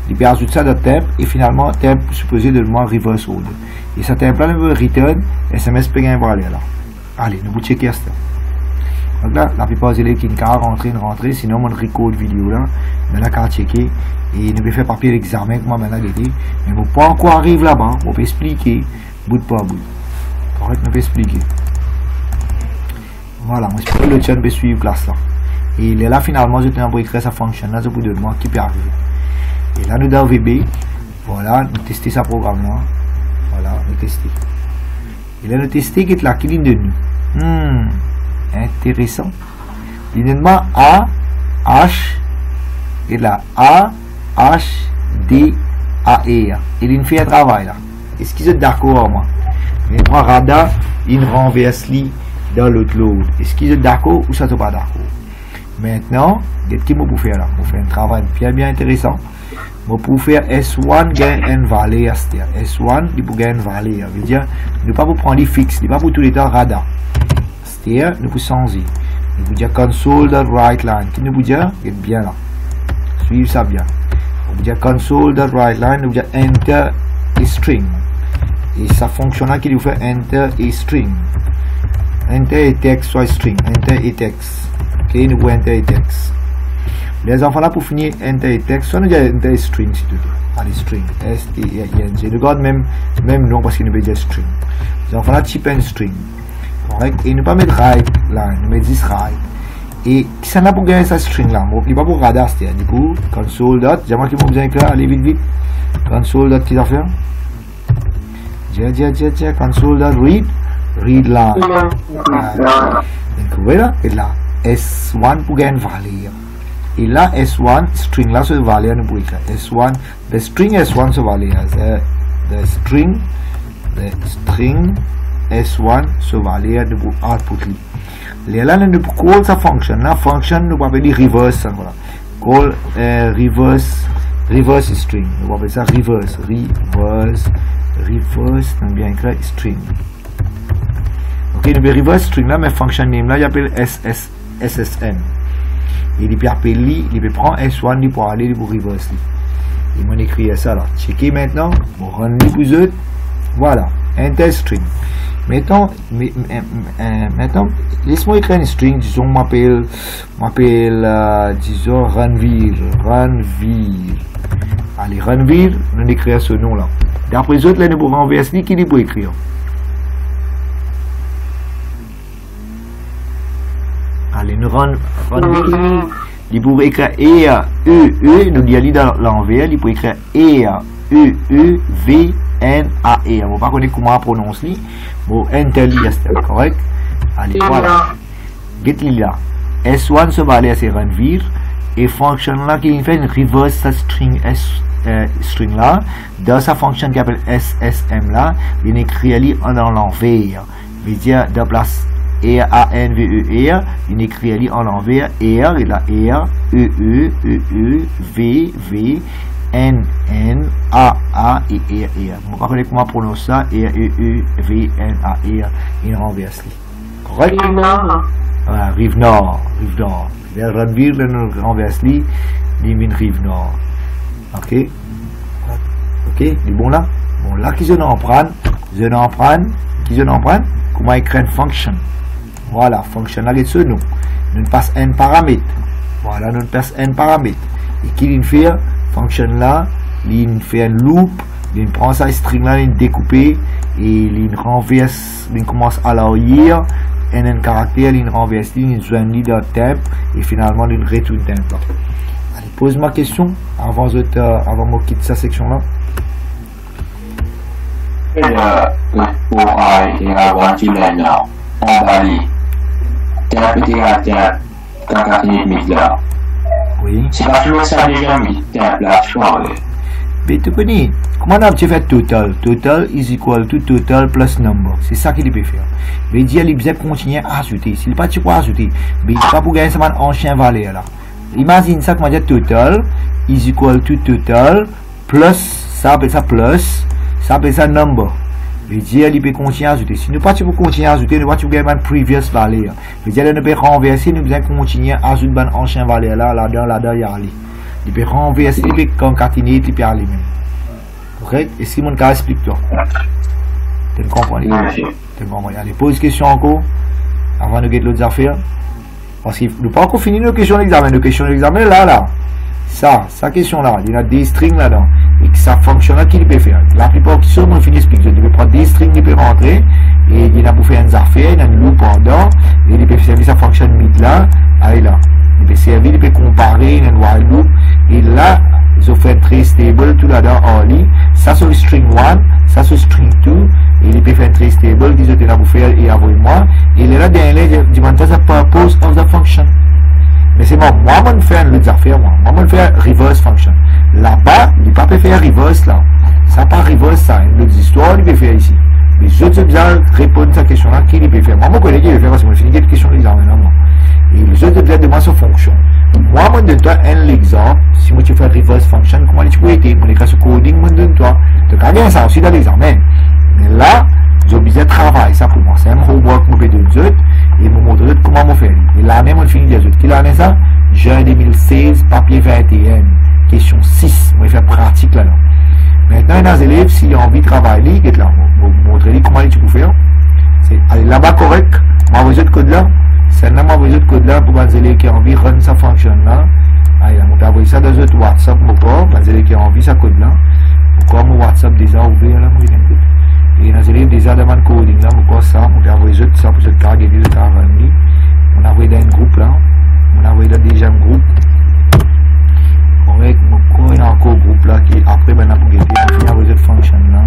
il peut ajouter ça dans temp, et finalement, temp supposé de moi reverse order. Et ce temp là, il veut return, SMS peut gagner valeur là. Allez, nous vous checker ça. Donc là, la plupart des élèves qui ne rentrer, sinon on record vidéo là, mais là, quand checker, et nous peut faire papier l'examen, comment maintenant l'été, mais on pas encore arriver là-bas, on peut expliquer, bout par bout. Correct, on peut expliquer. Voilà, on espère que le chat peut suivre classe là. Et là, finalement, je tiens à écrire sa fonction là, je vous donne moi qui peut arriver. Et là, nous dans VB, voilà, nous tester sa programme là, voilà, nous tester. Et là, nous tester qui est là, qui ligne de nous. Intéressant. Finalement A, H, et là A, H, D, A, E. Il fait un travail là. Est-ce qu'ils sont d'accord moi? Il prend radar, il renverse lui dans l'autre load. Est-ce qu'ils sont d'accord ou ça ne sont pas d'accord? Maintenant, qu'est-ce qu'il faut faire là? On fait un travail bien intéressant. pour faire S1 gain une valeur, S1 il peut gagner une valeur, veut dire ne pas pour prendre les fixes, ne pas pour tout les temps radar, c'est-à-dire ne pour changer, ne pour dire console.writeLine, qui ne peut dire bien là, suivez ça bien, on peut dire console.writeLine, on peut dire enter et string, et ça fonctionne là qui nous fait enter et string, enter et texte soit string, enter et texte, ok, nous pouvons enter et texte. Les enfants là pour finir enter et texte, soit nous disons enter et string si tu veux. Allez, string, S-T-R-I-N-G. Regarde même nom parce qu'il nous veut dire string. Les enfants là type un string. Correct? Et ne pas mettre right là, nous mettons 10 right. Et qui s'en a pour gagner cette string là? Il n'y a pas pour radar, c'est-à-dire du coup, console dot, j'ai marqué mon besoin écrire, allez vite. Console dot, qu'est-ce que ça fait? Tiens, console dot read là. Donc vous voyez là, et là, S1 pour gagner une valeur. Et là, S1, string là, c'est valeur, nous pouvons écrire. S1, the string S1, c'est valeur. The string S1, c'est valeur, nous pouvons output. Là, nous pouvons call sa function. La function, nous pouvons appeler reverse. Voilà. Call reverse string. Nous pouvons appeler ça reverse, nous bien écrire string. Ok, nous pouvons reverse string là, mais function name là, il appelle SSN. Il peut appeler, il peut prendre S1 pour aller pour reverse. Il m'a écrit ça là. Checker maintenant. Bon, run les autres. Voilà. Enter string. Maintenant, laisse-moi écrire une string. Disons, m'appelle, disons, runvir. Allez, runvir, nous écrire ce nom là. D'après les autres, là, nous pouvons renverser qui peut écrire. Allez, nous runvir. Il peut écrire E, nous dit dans l'envers, il peut écrire E-V-N-A-R. On ne va pas connaître comment on prononce li. Bon, enter c'est correct. Allez, voilà. Get li là. S1 se valait à ses runvir. Et fonction là qui fait une reverse sa string string là. Dans sa fonction qui appelle SSM là, il écrit li dans l'envers. Il veut dire de place R-A-N-V-E-R, il écrit ali en l'envers, R, et là R, E-E-V-E-V-N-N-A-A et R-R. Vous ne rappelez comment on prononce ça, R-E-E-V-N-A-R, il renverse. Correct? Voilà, rive nord. Le renvire, le renverse, il vient rive nord. Ok? Ok? C'est bon là? Bon, là, qui en prennent? Comment écrire une fonction? Voilà, fonction là, c'est nous. Nous passe un paramètre. Voilà, nous passe un paramètre. Et qui il fait? Fonction là, il fait un loop, il prend sa string là, il découpe, et il renverse, il commence à l'arrière, un caractère, il renverse, il joint dans le temp, et finalement, il retourne temp là. Allez, pose ma question avant de quitter cette section là. Pour I want to learn now. On Bali. Oui. C'est pas toujours ça déjà mis. Là, je crois. Mais tu connais, comment on a fait total? Total is equal to total plus number. C'est ça qu'il peut faire. Il veut dire qu'il peut continuer à ajouter. S'il pas tu peux ajouter, mais il pas pour gagner ça ancien valeur là. Imagine ça comment dire total is equal to total plus, ça appelle ça plus, ça appelle ça number. Il veut dire qu'il peut continuer à ajouter. Si nous pas tu peux continuer à ajouter, nous pas tu peux gagner previous valeur. Il veut dire qu'il peut renverser, nous besoin continuer à ajouter une ancien valeur là-dedans, il y a aller. Il peut renverser, il peut concaténer, il peut aller même. Correct? Est-ce que mon cas explique toi? Tu comprends? Allez, pose question encore avant de get l'autre affaire. Parce que nous pas encore fini nos questions d'examen. Nos questions d'examen là. Ça question là, il y a des strings là-dedans. Et que ça fonctionne là, qu'il peut faire. La plupart qui sont, on finit expliquer. Il peut prendre des strings, il peut rentrer. Et il y a pour faire une affaire, il y a une loop pendant. Et il peut servir sa fonction mid là. Allez là. Il peut servir, il peut comparer, il y a une while loop. Et là, ils ont fait très stable, tout là-dedans en ligne. Ça c'est string 1, ça c'est string 2. Et il peut faire très stable, ils ont été là pour faire et envoyer-moi. Et là, derrière, il demande the purpose of the function. Mais c'est moi, je fais une autre affaire, moi je fais reverse function. Là-bas, il ne peut pas faire reverse là. Ça pas reverse ça, une autre histoire, il peut faire ici. Mais je veux bien répondre à cette question-là, qui il peut faire. Moi, je connais qui peut faire parce que je finis cette question d'examen. Et les autres objets de moi sont fonctions. Moi, je donne toi un exemple. Si moi tu fais reverse function, comment tu peux aider? Mon écrit sur coding, je donne toi. Tu as gagné ça aussi dans l'examen. Mais là, j'ai obligé de travailler ça pour moi. C'est un homework que je vais donner et je vais montrer comment je fais. Et l'année, je finis des autres. Quelle année ça? Juin 2016, papier 21. Question 6. Je vais faire pratique là-dedans. Maintenant, les élèves, s'ils ont envie de travailler, ils là. Je vais vous montrer comment tu peux faire. C'est aller là-bas correct. Je vais vous code là. C'est là, je vais vous code là pour les élèves qui ont envie de run sa fonction là. Allez, on peut envoyer ça dans notre WhatsApp, les élèves qui ont envie de ça code là. Pourquoi mon WhatsApp déjà ouvert là, et les élèves déjà demandent coding là, pourquoi ça, on peut envoyer ça pour ce cas, et puis on a envoyé dans un groupe là, on a envoyé dans déjà un groupe. Correct, il y a encore un groupe là qui après, ben, pour guetter, on finit avec cette fonction là,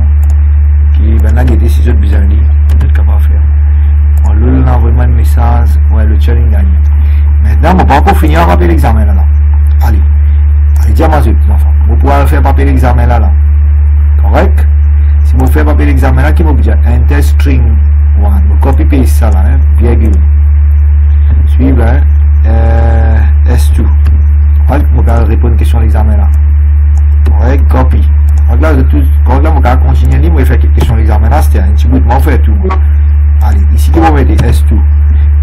qui, ben, là, guetter si j'ai besoin de lui, peut-être capable de faire. On lui envoie un message, ouais, le challenge gagné. Maintenant, on va pas finir à rappeler l'examen là. Allez, dis à moi, les enfants, vous pouvez faire papier l'examen là. Correct? Si vous faites papier l'examen là, qui vous dit enter string 1, vous copy paste ça là, hein, virgule. Suivre, S2. Vous pouvez répondre à une question à l'examen là. Correct, copy. Donc là, vous pouvez continuer, vous faire une question à l'examen là, c'est un petit bout de moi, faire tout. Allez, ici, vous mettez S2.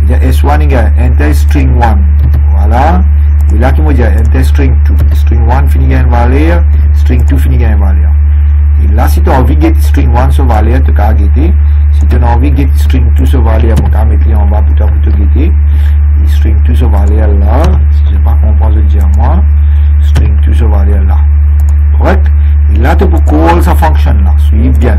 Il y a S1, il y a enter string 1. Voilà. Et là, qui me dit enter string 2. String 1 finit à une valeur, string 2 finit à une valeur. Et là, si tu as envie de get string 1 sur valeur, tu peux getter. Si tu as envie de get string 2 sur valeur, tu peux mettre en bas pour te getter. Et string 2 sur valeur là, si je ne sais pas comprendre, je dis à moi, string 2 sur valeur là. Correct? Et là, tu peux call sa fonction là. Suivez bien.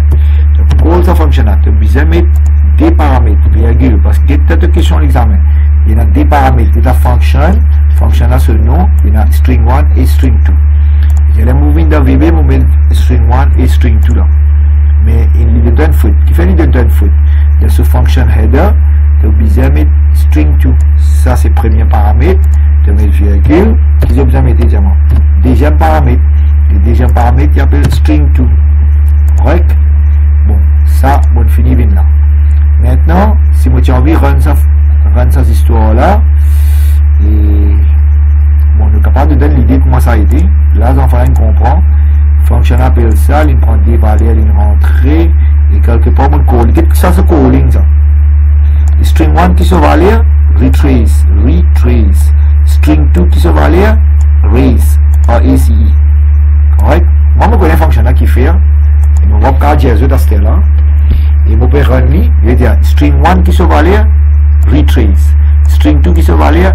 Tu peux call sa fonction là. Tu as besoin de mettre des paramètres, virgule, parce que tu as une question à l'examen. Il y a des paramètres. Il y a fonction là, ce nom, il y a string 1 et string 2. Il y a les moving dans VB, vous mettez string 1 et string 2 là. Mais il y a une faute. Qui fait une faute? Il y a ce function header, tu as besoin de mettre string 2. Ça, c'est le premier paramètre. Tu mets virgule, qui est besoin de mettre diamant. Deuxième paramètre. Le deuxième paramètre, il appelle string 2. Correct? Bon, ça, on finit bien là. Maintenant, si moi j'ai envie de run cette histoire-là, et bon, on est capable de donner l'idée de comment ça a été. Là, les enfants, ils comprennent. Fonction appelle ça, ils prennent des valeurs, ils rentrent, et quelque part, on call. Qu'est-ce que ça, c'est calling, ça? String 1 qui se valeur, retrace. String 2 qui se valeur, raise, R-A-C-E. Correct? Moi, je connais la fonction là qui fait, et on va pas dire ça dans ce là. Et vous pouvez run lui, je vais dire string 1 qui se valeur, retrace. String 2 qui se valeur,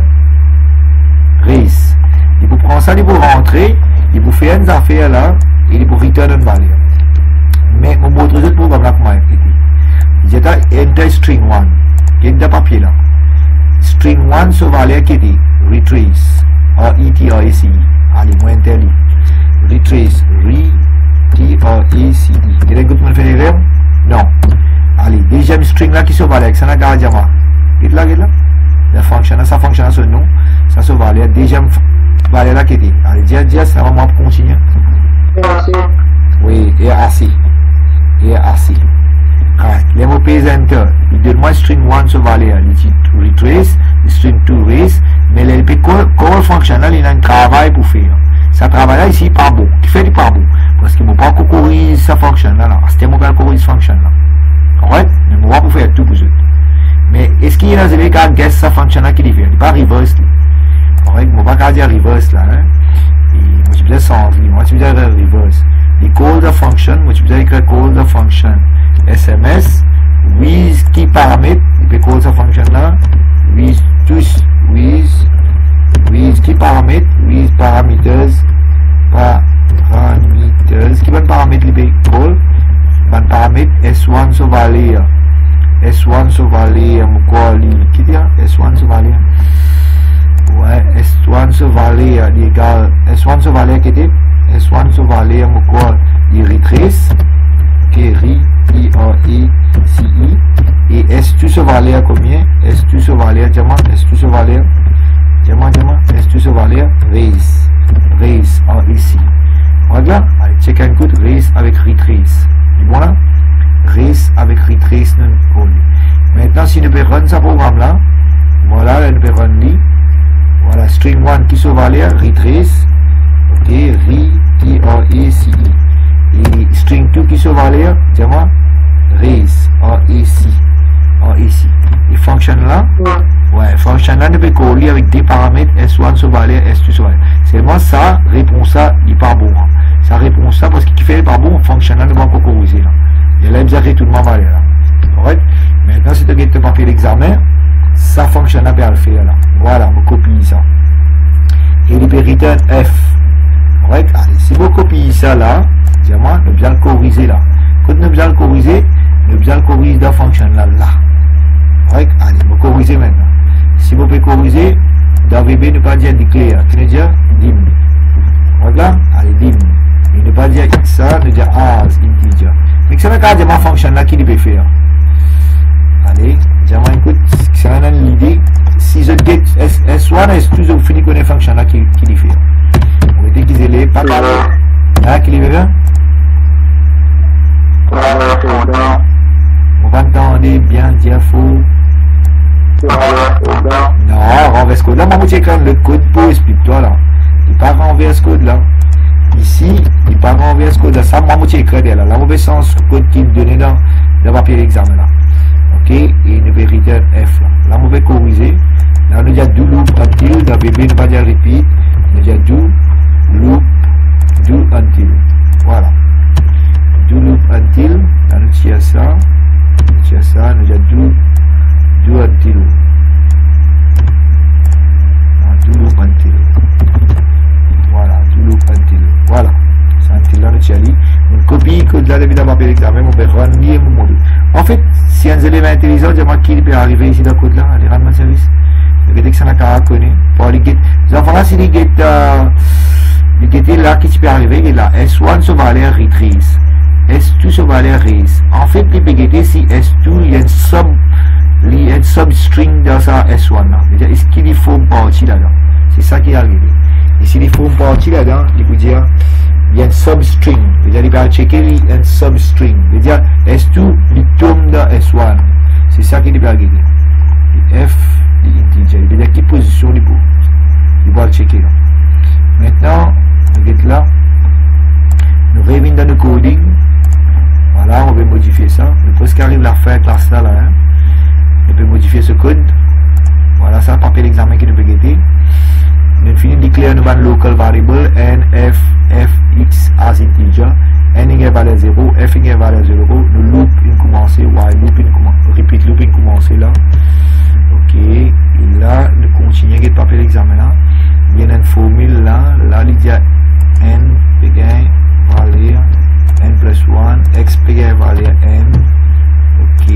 raise. Il vous prend ça, il vous rentrer, il vous fait une affaire là, et il vous return une valeur. Mais on montre le programme là pour moi. Il y a enter string 1, qui est dans le papier là. String 1 se valeur qui est retrace. R-E-T-R-A-C-E. Allez, moi enter lui. Retrace, T-R-A-C-E. Il y a que vous faites l'erreur? Non. Allez, deuxième string là qui se valeur, ça n'a qu'à dire moi. Get là. La fonction là, ça fonctionne à ce nom. Ça se valeur. Deuxième valeur là qui est. Allez, dire, ça va moi pour continuer. Oui, R-A-C. Right. Les mots pays enter. Il donne moi string 1 se valeur. Il dit retrace, string 2 raise. Mais le call fonction là, il a un travail pour faire. Ça travail là ici pas bon. Qui fait du pas bon? Parce qu'il ne peut pas corriger sa fonction là. C'était mon corriger sa fonction là. Correct? Mais on va pas faire tout pour eux. Mais est-ce qu'il y a des élèves qui ont guess sa fonction là qui dit il n'est pas reverse. Correct? On va pas dire reverse là. Hein? Et moi je vais sans vie. Moi je vais dire reverse. Les call the function. Moi je vais écrire call the function. SMS. With qui paramètre. Il peut call sa fonction là. With qui paramètre. With parameters. Qui va paramètre il call. Ban paramètre S1 sur valeur. S1 sur valeur. Qui dit S1 sur valeur? Ouais, S1 sur valeur égal. S1 sur valeur qui dit S1 sur valeur dit retrace. Ok, R-E-T-R-A-C-E. Et S2 sur valeur combien? S2 sur valeur, diamant. S2 sur valeur. Diamant. S2 sur valeur. Raise. R-A-C. Regarde, allez, check un coup, raise avec retrace. C'est bon là? Raise avec retrace non only. Maintenant, si nous pouvons run ce programme là, Voilà, là, nous pouvons run. Voilà, string 1 qui se valait, retrace. Ok, R-E-T-R-A-C-E. Et string 2 qui se valait, dis-moi, raise, R-A-C. Et function là, ouais, function là, nous pouvons coller avec des paramètres S1 se valait, S2 se valait. Seulement ça, réponse ça, il n'est pas bon. Hein. Ça répond ça parce qu'il fait pas bon, function là, nous va pas corriger là. Et là, il nous a tout le monde valait là. Correct? Maintenant, si tu as le papier d'examen, ça fonctionne là, bien le faire là. Voilà, on copie ça. Et il return F. Correct? Allez, si vous copiez ça là, dis-moi, nous bien le corriger là. Quand nous bien le corriger, nous bien le corriger dans la fonction là. Correct? Allez, vous corriger maintenant. Si vous pouvez corriger, dans VB, ne pas dire declare, tu ne dire dim. Voilà, allez, dim. Et ne pas dire ça, ne dire as integer. Mais c'est la ma fonction là qui peut faire. Allez, dis-moi, écoute, c'est une idée. Si je get S1, S2, je finis avec une fonction là qui le fait. Vous mettez qu'ils aient pas mal. Ah, qui le fait? On va entendre bien dire faux. Non, renverse code là, moi je écris le code pour expliquer toi là. Il pas renverse code là. Ici, il pas renverse code là. Ça, moi je écris là. Là, on veut sens code qui donné dans le papier d'examen là. Ok, et une vérité F là. Là, on veut corriger. Là, on a do loop until. Dans bébé, on va dire repeat. On a do loop do until. Voilà. Do loop until. Là, on tire ça. On a do until. Do loop until. Voilà, do loop until. Voilà. C'est until là, on copie le code là, depuis d'avoir fait l'examen, on peut run lié mon module. En fait, si un élément intelligent, dis-moi qui peut arriver ici dans le code là, allez, rendre mon service. Le fait que ça n'a qu'à reconnaître. Pour les get, les enfants là, c'est les get là qui peut arriver, et là, S1 se va aller retrace. S2 se va aller raise. En fait, les PGT, si S2, il y a une substring dans sa S1 là. C'est-à-dire, est-ce qu'il faut une partie là-dedans? C'est ça qui est arrivé. Et s'il faut une partie là-dedans, il peut dire, il y a une substring. C'est-à-dire, il va checker une substring. C'est-à-dire, S2, il tombe dans S1. C'est ça qui est arrivé. Et F, l'integer. C'est-à-dire, quelle position il peut. Il va le checker là. Maintenant, nous sommes là. Nous revenons dans le coding. Voilà, on va modifier ça. Nous presque arrive la fin de classe là. Hein. On peut modifier ce code. Voilà, ça, papier l'examen qui nous peut guetter. Nous finissons de déclarer une local variable n f x as integer. N égale valeur 0, f égale valeur 0. Nous loop une commencer, while loop une commencer, repeat loop une commencer là. Ok, et là, nous continuons avec le papier l'examen là. Il y a une formule là. Là, il y a n égale valeur n plus 1, x égale valeur n. Ok,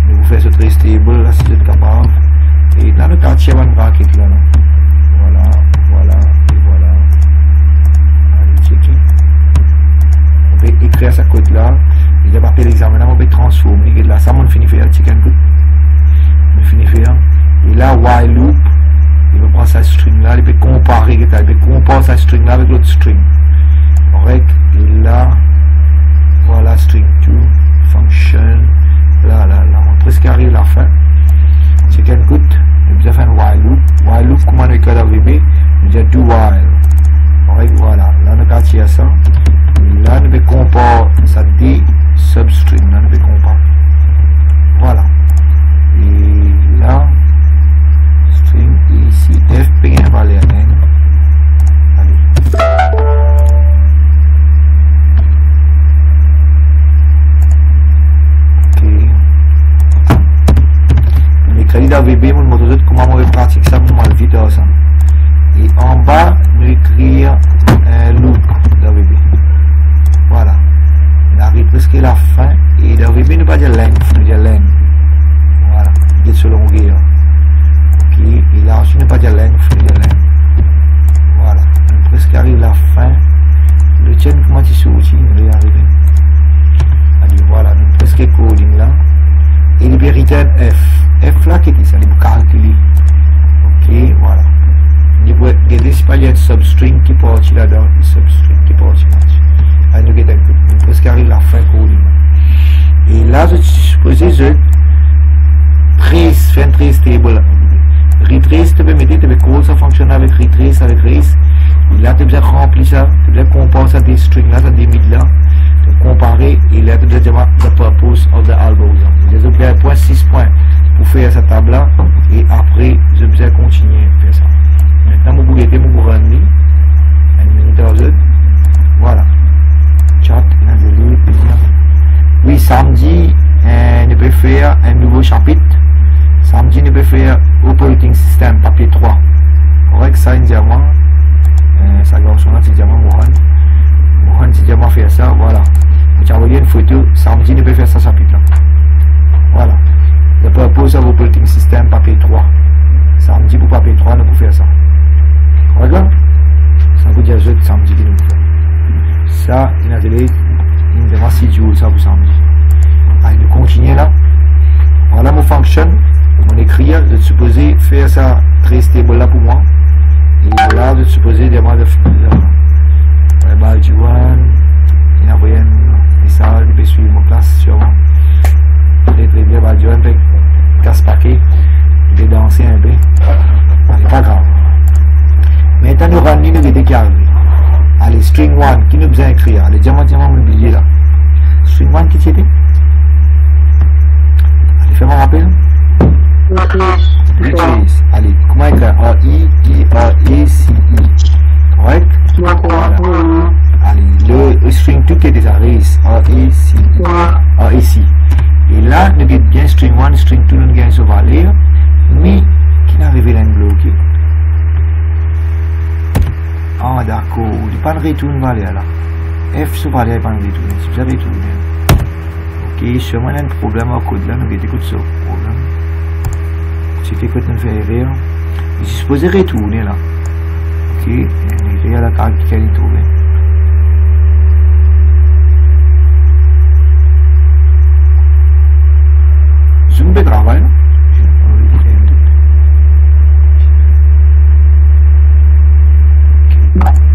nous vous faisons ce très stable là si vous êtes capable. Et là, nous avons un bracket là. Voilà, voilà, et voilà. Allez, checker. On peut écrire ce code là. Il y a pas l'examen là, on peut transformer. Et là, ça, on finit faire checker un coup. On finit faire. Et là, while loop, il va prendre sa string là, il peut comparer, il peut comparer sa string là avec l'autre string. Correct. Et là, voilà, string 2, function. Là, on presque arrive à la fin. Check un coup. Nous avons fait un while loop. While loop, comment on écrit dans VB? Nous avons do while. Correct, voilà. Là, nous avons ça. Là, nous avons comparer ça des substring. Là, nous avons comparer. Voilà. Et là, string ici, f égale valeur n. Allez. L'écrit dans VB, mon moteur, comment on pratique ça pour le vite ensemble. Et en bas, nous écrire un loop dans VB. Voilà. On arrive presque à la fin. Et dans VB, nous pas dire length, nous dire length. Voilà. Il est sur longueur. Ok. Et là ensuite, nous pas dire length, nous dire length. Voilà. On presque arrive à la fin. Le tien, comment tu sortis, nous y arriver. Allez, voilà. Nous presque coding là. Et il return F. F là, qu'est-ce que ça? Il faut calculer. Ok, voilà. Il faut regarder si il y a une substring qui peut partir là-dedans. Une substring qui peut partir là-dessus. Allez, nous regardons un peu. Nous presque arrive à la fin coding. Et là, je suppose que je fais un trace table. retrace avec race. Et là, tu dois remplir ça, tu dois comparer ça des strings là, des mid là, comparer, et là, tu dois dire the purpose of the algorithm. Je dois un point 6 points pour faire cette table là, et après, je dois continuer à faire ça. Maintenant, mon boulet, mon bourrandi, voilà. Chat, oui, samedi, on peut faire un nouveau chapitre. Samedi, on peut faire Operating System, papier 3. Correct, ça, indiamant. Ça, garçon là, c'est diamant, Mohan, c'est diamant, faire ça, voilà. Tu as envoyé une photo, samedi, on peut faire ça, chapitre là. Voilà. Je propose à Operating System, papier 3. Samedi, pour papier 3, on peut faire ça. Correct là? Ça vous dit à jeter samedi, nous fait. Ça, il a donné une demande 6 jours, ça, pour samedi. Allez, nous continuons là. Voilà mon function, mon écrire, je suis supposé faire ça très stable là pour moi. Et là, je suis supposé demander de faire ça. Bah, du one, il a envoyé un message, il peut suivre mon classe sûrement. Il est très bien, bah, du one, il casse paquet, il peut danser un peu. C'est pas grave. Maintenant, nous rendons nous des qui arrivent. Allez, string 1, qui nous besoin d'écrire? Allez, diamant, oublié là. String 1, qui c'était? Allez, fais-moi rappel. Retrace. Allez, comment écrire? R-I-T-R-A-C-I. Correct? Voilà. Allez, le string 2 qui est déjà race. R-A-C-I. Et là, nous avons bien string 1, string 2, nous avons ce valeur. Mais, qui n'a révélé un bloqué? Ah, d'accord, il n'y a pas de retour valeur là. F ce valeur n'est pas de retour, c'est déjà retourné. Ok, sûrement il y a un problème au code là, nous allons écouter ce problème. C'est que nous fait erreur. Il est supposé retourner là. Ok, il y a la carte qui est trouvée. C'est un peu de travail.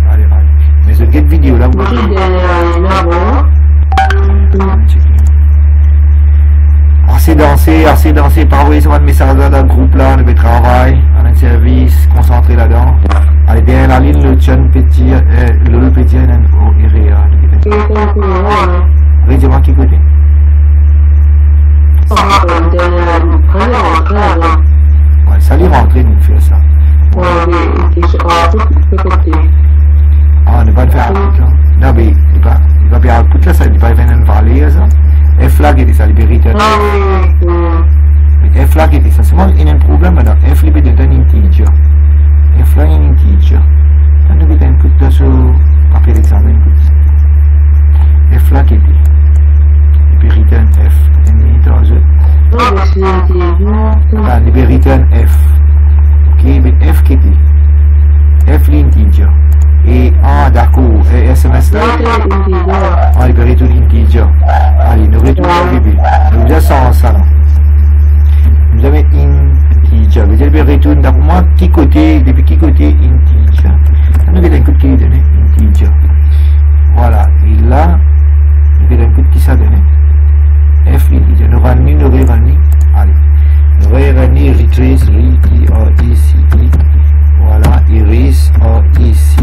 Allez. Mais ce get vidéo là, vous assez dansé, pas envoyer sur un message dans le groupe là, le travail, en un service, concentré là-dedans. Allez, derrière la ligne, le tien petit, le petit, et réel. Dis-moi qui côté. Ouais, ça lui rentrer, nous faire ça. Ah, ne pas le faire output là. Non, mais il va faire output là, ça ne va pas faire une valeur ça. F là qui est ça, il peut return. Mais F là qui est ça, c'est moi, il y a un problème maintenant. F là, il peut être un integer. F là, il y a un integer. Quand nous mettons un coup de ce papier d'examen, F là qui est il peut return F. Il peut return F. Ok, mais F qui est F l'integer. Et d'accord, SMS là, il peut retourner integer. Allez, nous retournons au début. Nous descendons ça là. Nous avons integer. Vous allez retourner d'abord moi, qui côté, depuis qui côté integer. Nous avons un coup qui est donné integer. Voilà, et là, nous avons un coup qui s'est donné. F integer. Nous revenu. Allez, nous revenu retrace, R-E-T-R-A-C-E. Voilà, erase, R-E-C.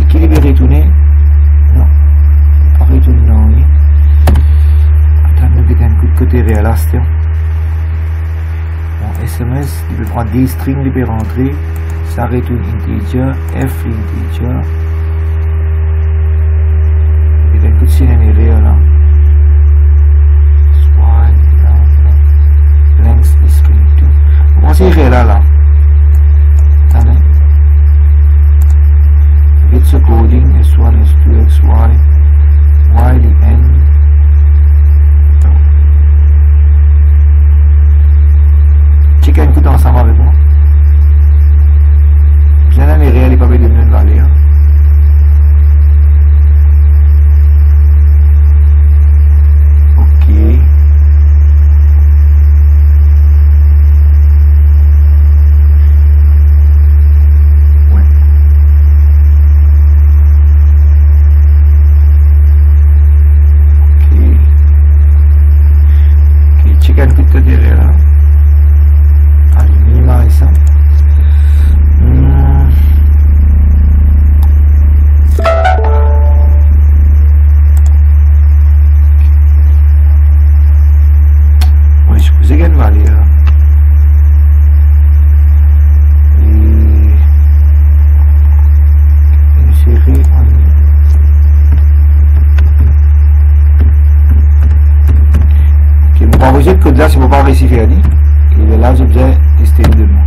Et qui va retourner? Non, pas retourner non, oui. Attends, nous avons un coup de côté réaliste. Bon, SMS, il peut prendre des strings, il peut rentrer. Ça retourne integer, F integer. Il y a un coup de signe réel là. Length is string 2. Comment c'est réel là? Attendez. Get the coding S1, S2, XY, Y, the N. Checkez un coup ensemble avec moi. Bien là, les réels, ils peuvent donner une valeur. Ok. Check un coup de derrière là. Allez, minimiser ça. pas envoyer le code là, si vous pas réussi à faire. Et là, je vais tester de moi.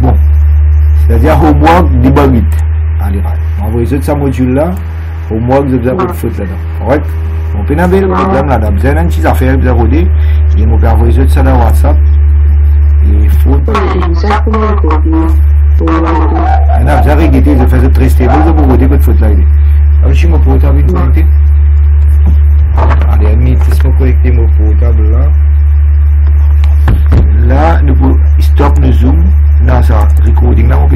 Bon. C'est-à-dire, homework debug it. Allez, envoyez ce module là. Homework, je vais faire faute là-dedans. Correct? On peut avoir le problème là-dedans. Vous avez une petite affaire, vous avez rodé. Et on peut envoyer ça dans WhatsApp. Et faute. Exactement le code. Maintenant, vous avez regardé, je fais ce très stable, vous avez rodé votre faute là. Alors, je suis mon portable connecté. Allez, admettez-moi connecter mon portable là. Là, nous pouvons stop le zoom. Là, ça, recording là, on peut